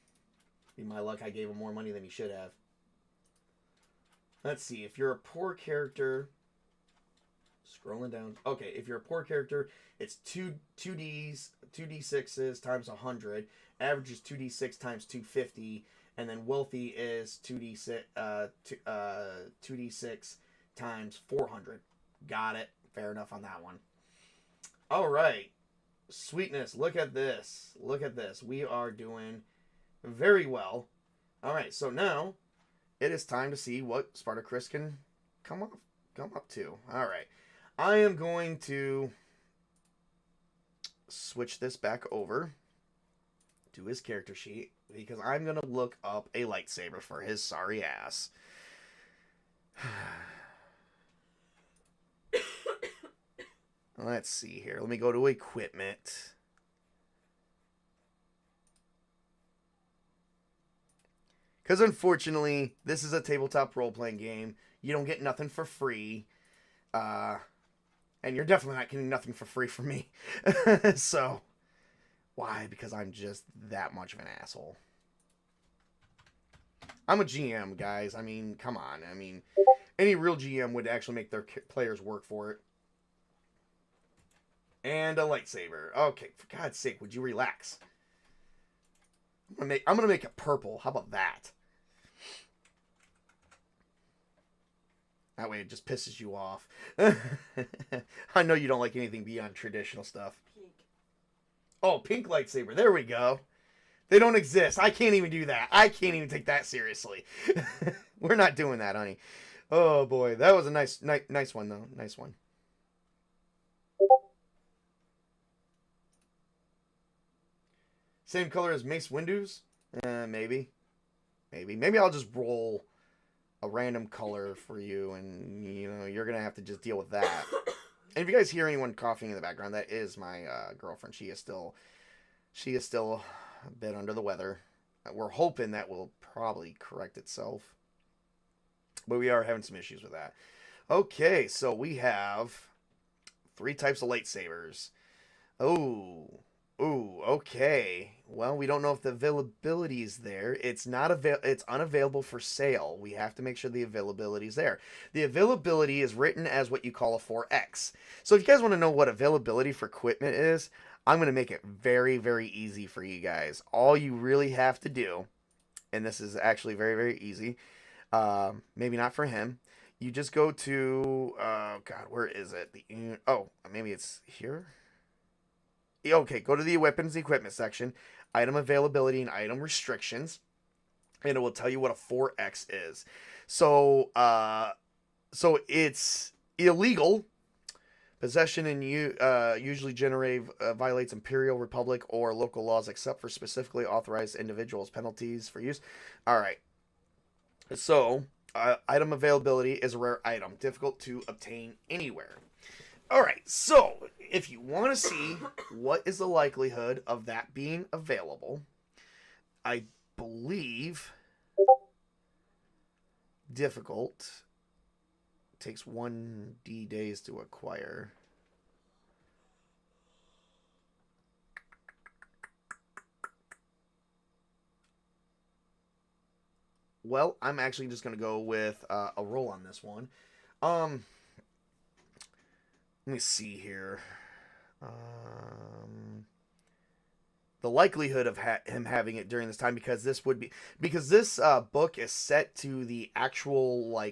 Be my luck I gave him more money than he should have. Let's see, if you're a poor character, scrolling down. Okay, if you're a poor character, it's 2d6s times 100. Average is 2d6 times 250, and then wealthy is 2d6 times 400. Got it. Fair enough on that one. All right. Sweetness, look at this. Look at this. We are doing very well. All right, so now it is time to see what Sparta Chris can come up to. All right. I am going to switch this back over to his character sheet because I'm going to look up a lightsaber for his sorry ass. Let's see here. Let me go to equipment. Because unfortunately, this is a tabletop role-playing game. You don't get nothing for free. And you're definitely not getting nothing for free from me. So, why? Because I'm just that much of an asshole. I'm a GM, guys. I mean, come on. I mean, any real GM would actually make their players work for it. And a lightsaber. Okay, for God's sake, would you relax? I'm gonna make it purple. How about that? That way it just pisses you off. I know you don't like anything beyond traditional stuff. Pink. Oh, pink lightsaber. There we go. They don't exist. I can't even do that. I can't even take that seriously. We're not doing that, honey. Oh boy, that was a nice one though. Nice one. Same color as Mace Windu's? Maybe. Maybe I'll just roll a random color for you, and you know you're gonna have to just deal with that. And if you guys hear anyone coughing in the background, that is my girlfriend. She is still a bit under the weather. We're hoping that will probably correct itself, but we are having some issues with that. Okay, so we have 3 types of lightsabers. Oh. Ooh, okay. Well, we don't know if the availability is there. It's unavailable for sale. We have to make sure the availability is there. The availability is written as what you call a 4X. So if you guys want to know what availability for equipment is, I'm going to make it very, very easy for you guys. All you really have to do, and this is actually very, very easy, maybe not for him, you just go to, God, where is it? Maybe it's here? Okay, go to the weapons and equipment section, item availability and item restrictions, and it will tell you what a 4X is. So it's illegal. Possession and usually violates Imperial Republic or local laws except for specifically authorized individuals. Penalties for use. All right. So item availability is a rare item, difficult to obtain anywhere. Alright, so if you want to see what is the likelihood of that being available, I believe difficult takes 1D days to acquire. Well, I'm actually just going to go with a roll on this one. Let me see here. The likelihood of him having it during this time, because this book is set to the actual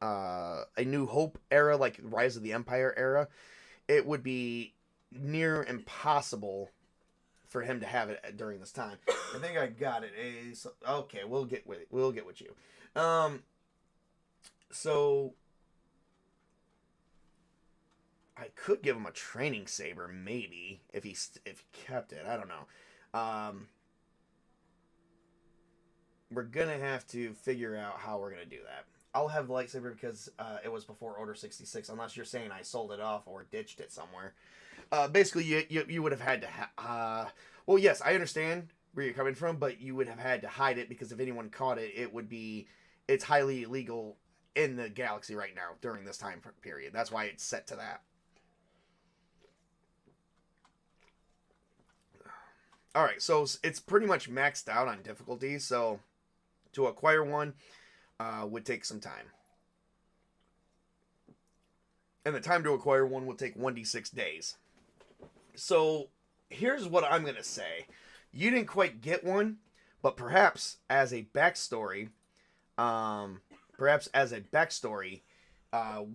A New Hope era, like Rise of the Empire era. It would be near impossible for him to have it during this time. I think I got it. Okay, we'll get with it. We'll get with you. So I could give him a training saber, maybe, if he kept it. I don't know. We're gonna have to figure out how we're gonna do that. I'll have the lightsaber because it was before Order 66, unless you're saying I sold it off or ditched it somewhere. Basically, you would have had to. Well, yes, I understand where you're coming from, but you would have had to hide it because if anyone caught it, it's highly illegal in the galaxy right now during this time period. That's why it's set to that. Alright, so it's pretty much maxed out on difficulty, so to acquire one would take some time. And the time to acquire one will take 1d6 days. So here's what I'm going to say. You didn't quite get one, but perhaps as a backstory,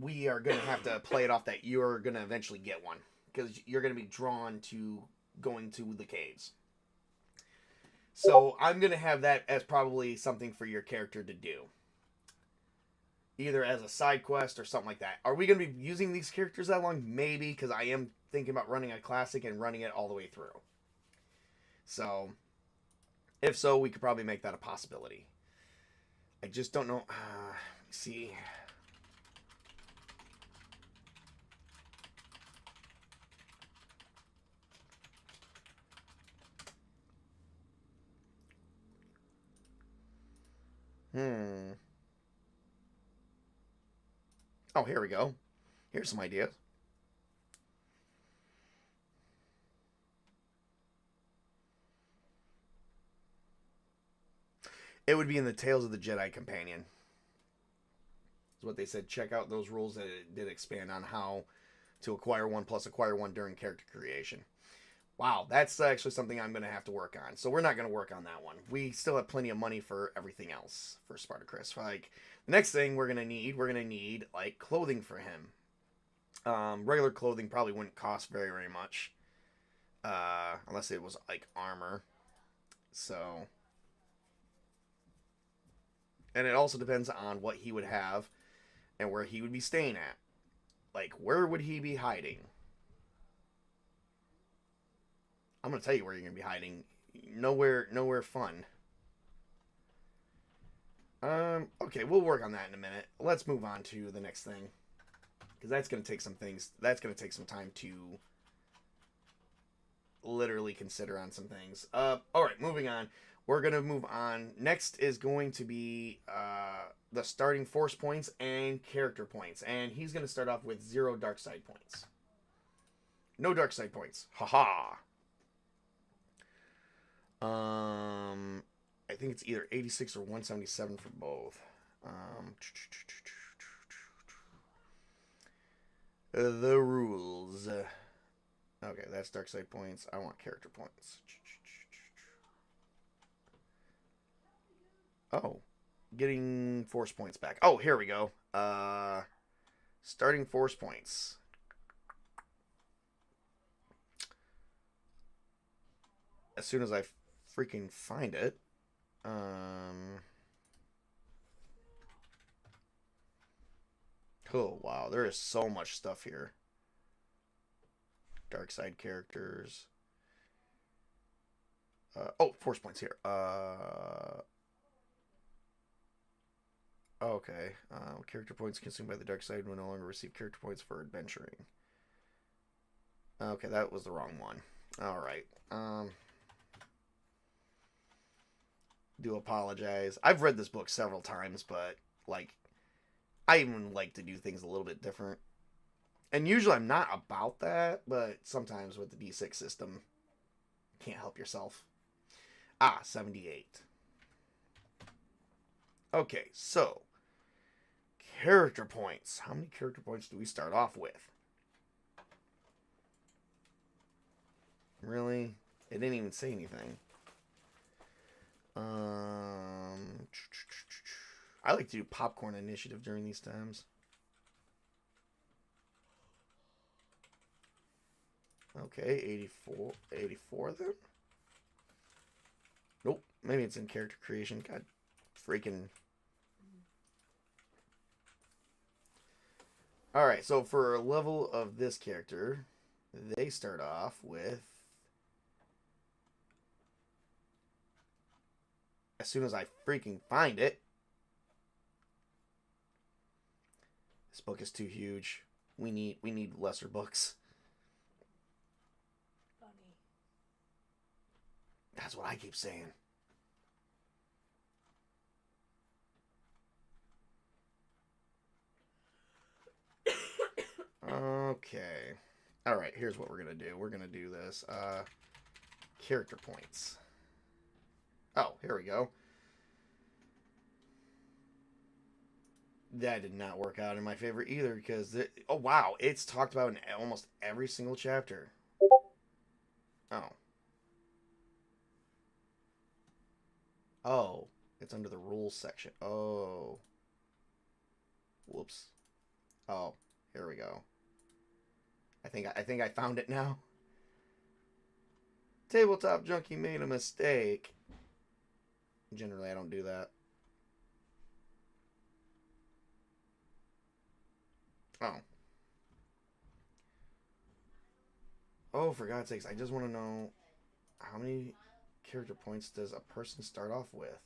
we are going to have to play it off that you're going to eventually get one. Because you're going to be drawn to going to the caves. So I'm going to have that as probably something for your character to do. Either as a side quest or something like that. Are we going to be using these characters that long? Maybe, because I am thinking about running a classic and running it all the way through. So, if so, we could probably make that a possibility. I just don't know. Let me see. Oh, here we go. Here's some ideas. It would be in the Tales of the Jedi Companion. Is what they said. Check out those rules that it did expand on how to acquire one plus acquire one during character creation. Wow, that's actually something I'm going to have to work on. So we're not going to work on that one. We still have plenty of money for everything else for Spartacus. Like, the next thing we're going to need, like, clothing for him. Regular clothing probably wouldn't cost very, very much. Unless it was, like, armor. So. And it also depends on what he would have and where he would be staying at. Like, where would he be hiding? I'm going to tell you where you're going to be hiding. Nowhere fun. Okay, we'll work on that in a minute. Let's move on to the next thing. Because that's going to take some things. That's going to take some time to literally consider on some things. Alright, moving on. We're going to move on. Next is going to be the starting force points and character points. And he's going to start off with 0 dark side points. No dark side points. Haha. I think it's either 86 or 177 for both. The rules. Okay, that's dark side points. I want character points. Oh, getting force points back. Oh, here we go. Starting force points. As soon as I freaking find it. Oh, wow. There is so much stuff here. Dark side characters. Force points here. Okay. Character points consumed by the dark side will no longer receive character points for adventuring. Okay, that was the wrong one. Alright. Do apologize. I've read this book several times, but, like, I even like to do things a little bit different. And usually I'm not about that, but sometimes with the D6 system, can't help yourself. 78. Okay, so, character points. How many character points do we start off with? Really? It didn't even say anything. I like to do popcorn initiative during these times. Okay, 84 then? Nope, maybe it's in character creation. God freaking. Alright, so for a level of this character, they start off with, as soon as I freaking find it. This book is too huge. We need lesser books. Funny. That's what I keep saying. Okay. Alright, here's what we're gonna do. We're gonna do this. Character points. Oh, here we go. That did not work out in my favor either because oh wow, it's talked about in almost every single chapter. Oh. Oh, it's under the rules section. Oh. Whoops. Oh, here we go. I think I found it now. Tabletop Junkie made a mistake. Generally, I don't do that. Oh. Oh, for God's sakes, I just want to know how many character points does a person start off with?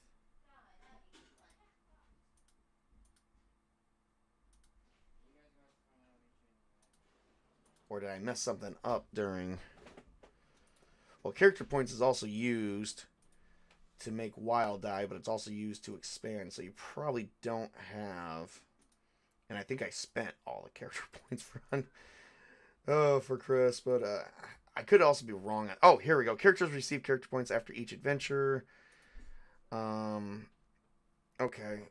Or did I mess something up during... Well, character points is also used to make wild die, but it's also used to expand, so you probably don't have... And I think I spent all the character points for Chris, but I could also be wrong. Oh, here we go. Characters receive character points after each adventure. Okay.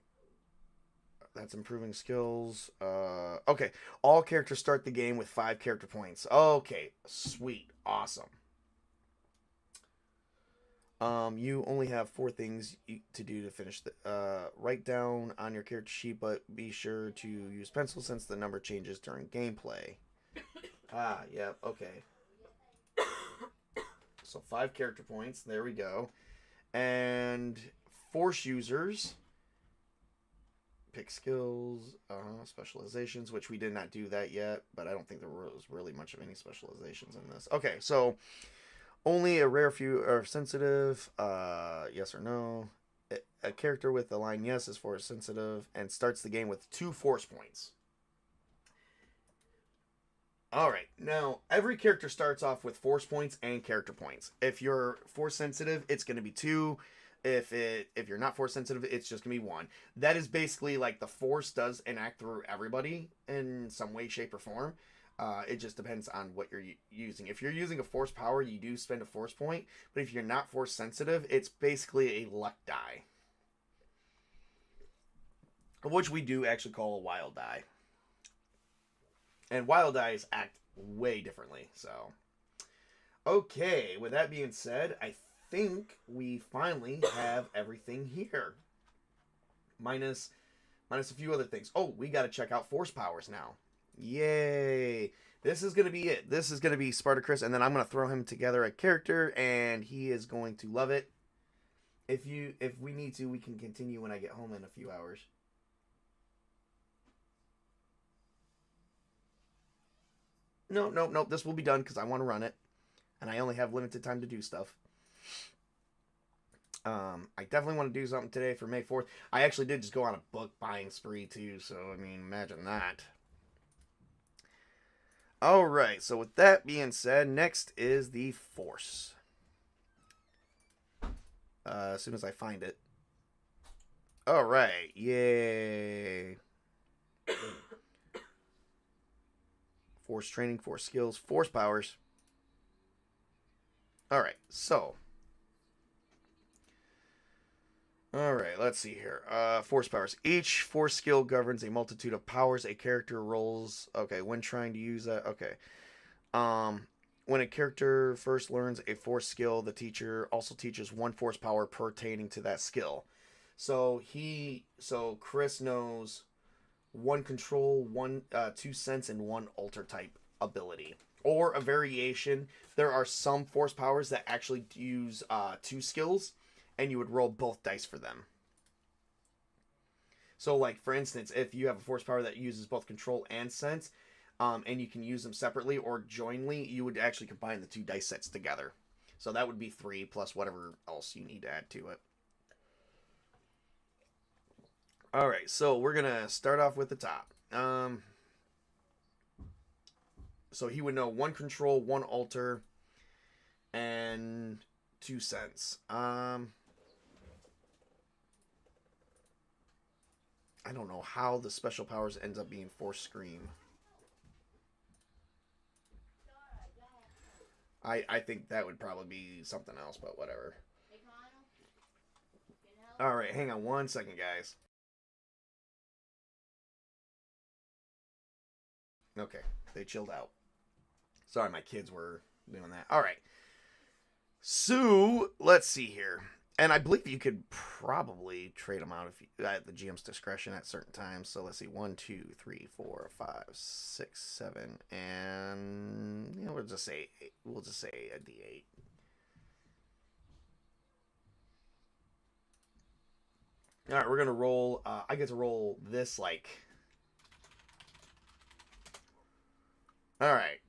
That's improving skills. Okay. All characters start the game with 5 character points. Okay. Sweet. Awesome. You only have 4 things to do to finish the. Write down on your character sheet, but be sure to use pencil since the number changes during gameplay. Ah, yeah. Okay. So 5 character points. There we go. And force users pick skills, specializations, which we did not do that yet, but I don't think there was really much of any specializations in this. Okay, so only a rare few are sensitive, yes or no. A character with the line yes is force sensitive and starts the game with 2 force points. Alright, now every character starts off with force points and character points. If you're force sensitive, it's going to be 2. If you're not force sensitive, it's just gonna be 1. That is basically like the force does enact through everybody in some way, shape, or form. It just depends on what you're using. If you're using a force power, you do spend a force point. But if you're not force sensitive, it's basically a luck die, which we do actually call a wild die. And wild dies act way differently. So, okay. With that being said, I think we finally have everything here. Minus a few other things. Oh, we got to check out force powers now. Yay. This is going to be it. This is going to be Spartacus, and then I'm going to throw him together a character, and he is going to love it. If we need to, we can continue when I get home in a few hours. No. This will be done because I want to run it, and I only have limited time to do stuff. I definitely want to do something today for May 4th. I actually did just go on a book buying spree too, so I mean, imagine that. Alright, so with that being said, next is the Force. As soon as I find it. Alright, yay. Force training, force skills, force powers. Alright, so. Alright, let's see here. Force powers. Each force skill governs a multitude of powers a character rolls. Okay, when trying to use that. Okay. When a character first learns a force skill, the teacher also teaches 1 force power pertaining to that skill. So Chris knows 1 control, 2 sense, and 1 alter type ability. Or a variation. There are some force powers that actually use 2 skills, and you would roll both dice for them. So, like, for instance, if you have a force power that uses both control and sense, and you can use them separately or jointly, you would actually combine the 2 dice sets together. So that would be 3 plus whatever else you need to add to it. Alright, so we're going to start off with the top. So he would know 1 control, 1 alter, and 2 sense. I don't know how the special powers ends up being Force Scream. I think that would probably be something else, but whatever. Alright, hang on 1 second, guys. Okay, they chilled out. Sorry, my kids were doing that. Alright. So, let's see here. And I believe you could probably trade them out if you, at the GM's discretion at certain times. So let's see, 1, 2, 3, 4, 5, 6, 7, and we'll just say a D8. All right, we're gonna roll. I get to roll this like. All right.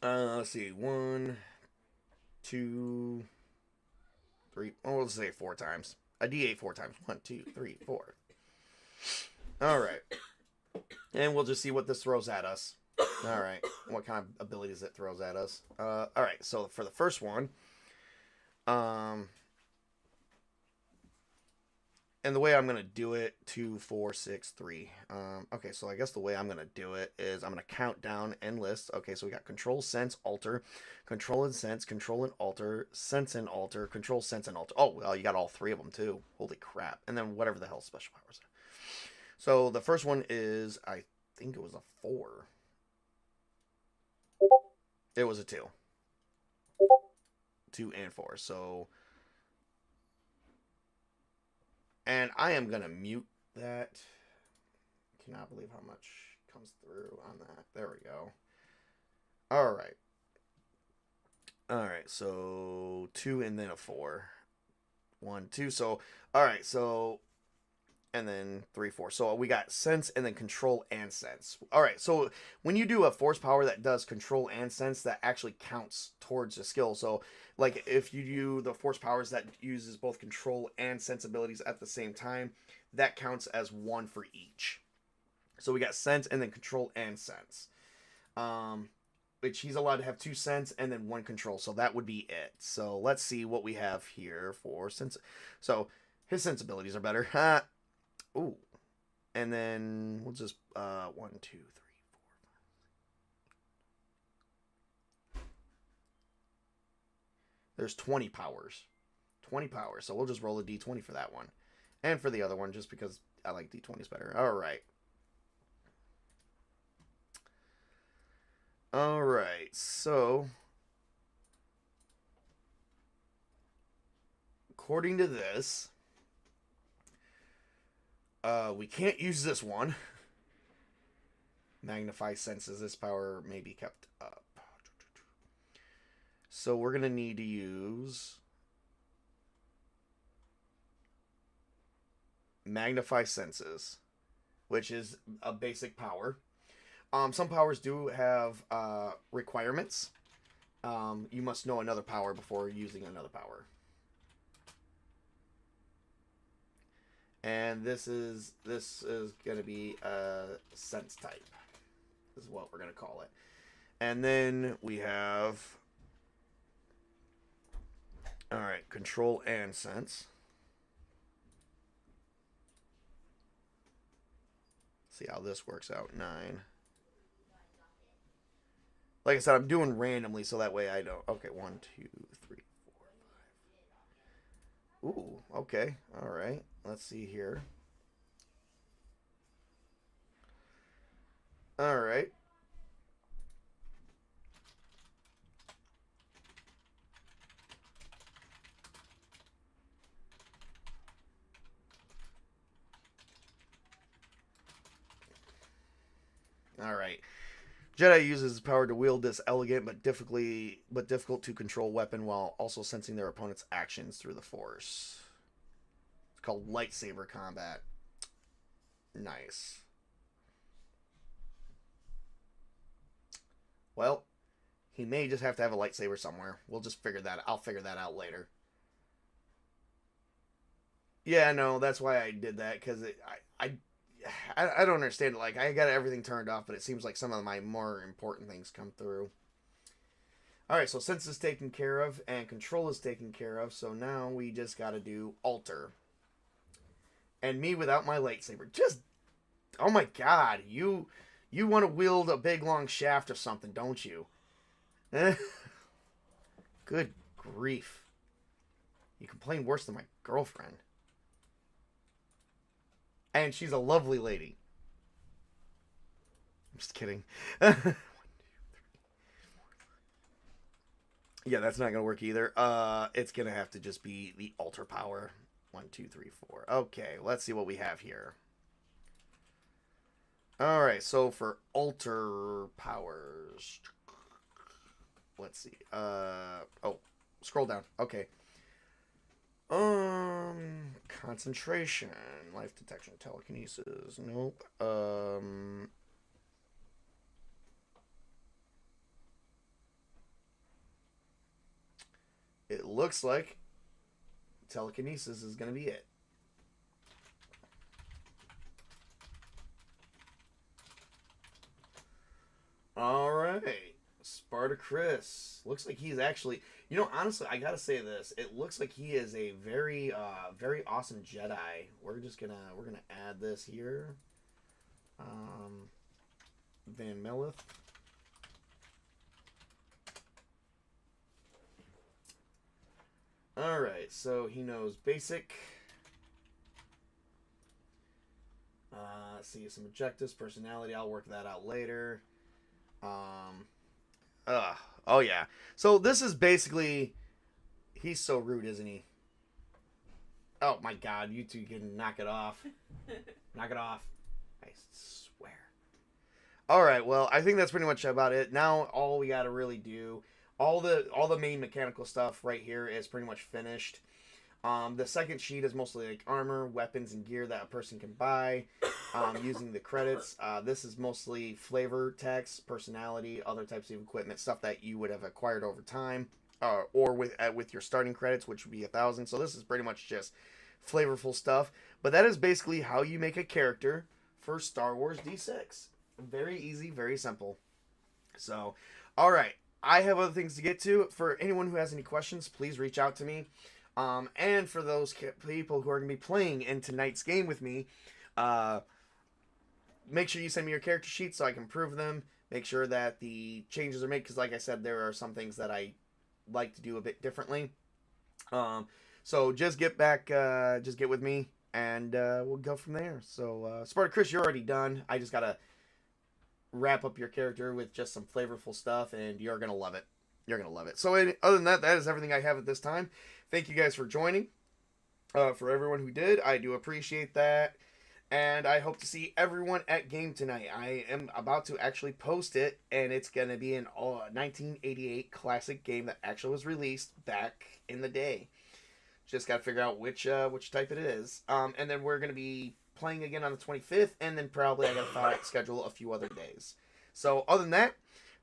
Let's see, 1, 2. 3. Oh, let's say 4 times. A D8 4 times. 1, 2, 3, 4. All right. And we'll just see what this throws at us. All right. What kind of abilities it throws at us. All right. So for the first one, and the way I'm gonna do it, 2, 4, 6, 3. Okay, so I guess the way I'm gonna do it is I'm gonna count down and list. Okay, so we got control, sense, alter, control and sense, control and alter, sense and alter, control, sense and alter. Oh well, you got all three of them too. Holy crap! And then whatever the hell special powers are. So the first one is, I think it was a 4. It was a 2. 2 and 4. So, and I am gonna mute that. Cannot believe how much comes through on that. There we go. All right. All right. So 2 and then a 4. 1, 2. So all right. So and then 3, 4. So we got sense and then control and sense. All right. So when you do a force power that does control and sense, that actually counts towards the skill. So like if you do the force powers that uses both control and sense abilities at the same time, that counts as 1 for each. So we got sense and then control and sense. Which he's allowed to have 2 sense and then 1 control. So that would be it. So let's see what we have here for sense. So his sensibilities are better. Ooh. And then we'll just 1, 2, 3, 4. There's 20 powers. 20 powers. So we'll just roll a d20 for that one. And for the other one, just because I like d20s better. Alright. Alright, so according to this, we can't use this one. Magnify senses. This power may be kept up. So we're going to need to use Magnify senses, which is a basic power. Some powers do have requirements. You must know another power before using another power. And this is going to be a sense type. This is what we're going to call it. And then we have, all right, control and sense. See how this works out. 9. Like I said, I'm doing randomly so that way I don't. Okay, 1, 2, 3, 4, 5. Ooh, okay. All right. Let's see here. All right. All right. Jedi uses his power to wield this elegant but difficult to control weapon while also sensing their opponent's actions through the Force. It's called lightsaber combat. Nice. Well, he may just have to have a lightsaber somewhere. We'll just figure that. I'll figure that out later. Yeah, no, that's why I did that, because I don't understand it. Like, I got everything turned off, but it seems like some of my more important things come through. Alright, so sense is taken care of, and control is taken care of, so now we just gotta do alter. And me without my lightsaber. Just, oh my god, you want to wield a big long shaft or something, don't you? Good grief. You complain worse than my girlfriend. And she's a lovely lady. I'm just kidding. 1, 2, 3, 4, 5. Yeah, that's not going to work either. It's going to have to just be the alter power. 1, 2, 3, 4. Okay, let's see what we have here. Alright, so for alter powers. Let's see. Oh, scroll down. Okay. Concentration, life detection, telekinesis. Nope. It looks like telekinesis is going to be it. All right. Spartacus. Looks like he's actually, honestly, I gotta say this. It looks like he is a very, very awesome Jedi. We're gonna add this here. Van Millith. All right, so he knows basic. Let's see some objectives, personality. I'll work that out later. Oh yeah. So this is basically, he's so rude, isn't he? Oh my God, you two can knock it off. Knock it off. I swear. All right, well, I think that's pretty much about it. Now all we gotta really do, all the main mechanical stuff right here is pretty much finished. The second sheet is mostly like armor, weapons, and gear that a person can buy using the credits. This is mostly flavor text, personality, other types of equipment, stuff that you would have acquired over time, or with your starting credits, which would be 1,000. So this is pretty much just flavorful stuff. But that is basically how you make a character for Star Wars D6. Very easy, very simple. So, all right. I have other things to get to. For anyone who has any questions, please reach out to me. And for those people who are going to be playing in tonight's game with me, make sure you send me your character sheets so I can prove them. Make sure that the changes are made, because like I said, there are some things that I like to do a bit differently. So just get with me, and we'll go from there. So, Spartacus, you're already done. I just got to wrap up your character with just some flavorful stuff, and you're going to love it. You're going to love it. So other than that, that is everything I have at this time. Thank you guys for joining. For everyone who did, I do appreciate that. And I hope to see everyone at game tonight. I am about to actually post it, and it's going to be an 1988 classic game that actually was released back in the day. Just got to figure out which type it is. And then we're going to be playing again on the 25th, and then probably I got to schedule a few other days. So other than that,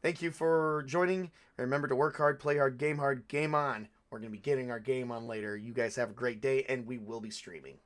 thank you for joining. Remember to work hard, play hard, game on. We're going to be getting our game on later. You guys have a great day, and we will be streaming.